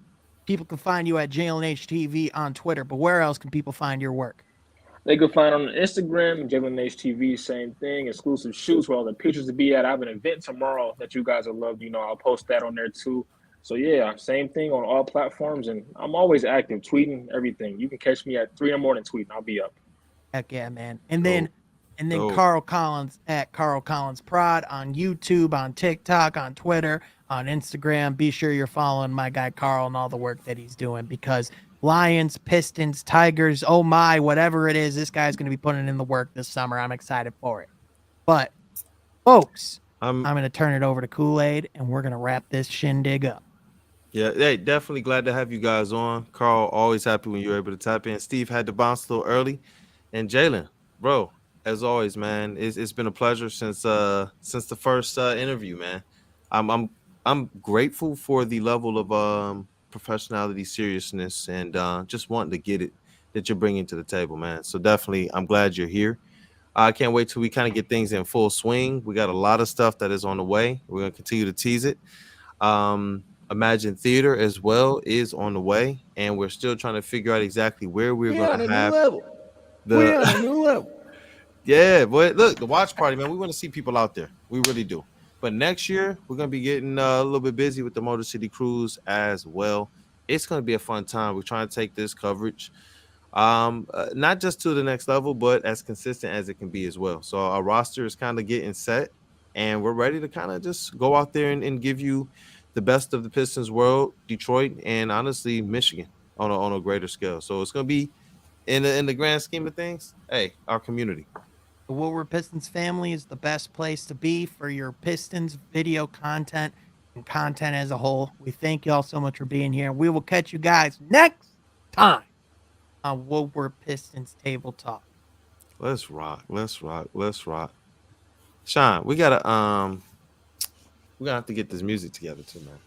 people can find you at JalenHTV on Twitter, but where else can people find your work? They can find on Instagram, Jalen HTV, same thing. Exclusive shoots where all the pictures to be at. I have an event tomorrow that you guys will love. I'll post that on there too. So yeah, same thing on all platforms, and I'm always active, tweeting everything. You can catch me at 3 in the morning tweeting. I'll be up. Heck yeah, man. And then Carl Collins at Carl Collins Prod on YouTube, on TikTok, on Twitter, on Instagram. Be sure you're following my guy Carl and all the work that he's doing, because Lions, Pistons, Tigers, oh my, whatever it is, this guy's going to be putting in the work this summer. I'm excited for it. But, folks, I'm going to turn it over to Kool-Aid, and we're going to wrap this shindig up. Yeah, hey, definitely glad to have you guys on. Carl, always happy when you're able to tap in. Steve had to bounce a little early. And Jalen, bro, as always, man, it's been a pleasure since the first interview, man. I'm grateful for the level of professionality, seriousness, and just wanting to get it that you're bringing to the table, man. So definitely, I'm glad you're here. I can't wait till we kind of get things in full swing. We got a lot of stuff that is on the way. We're going to continue to tease it. Imagine Theater as well is on the way, and we're still trying to figure out exactly where we're going to have We're on a new level. Yeah, but look, the watch party, man, we want to see people out there. We really do. But next year, we're going to be getting a little bit busy with the Motor City Cruise as well. It's going to be a fun time. We're trying to take this coverage not just to the next level, but as consistent as it can be as well. So our roster is kind of getting set, and we're ready to kind of just go out there and give you the best of the Pistons world, Detroit, and honestly, Michigan on a greater scale. So it's going to be, in the grand scheme of things, hey, our community. The Woodward Pistons family is the best place to be for your Pistons video content and content as a whole. We thank you all so much for being here. We will catch you guys next time on Woodward Pistons Table Talk. Let's rock. Sean, we're gonna have to get this music together too, man.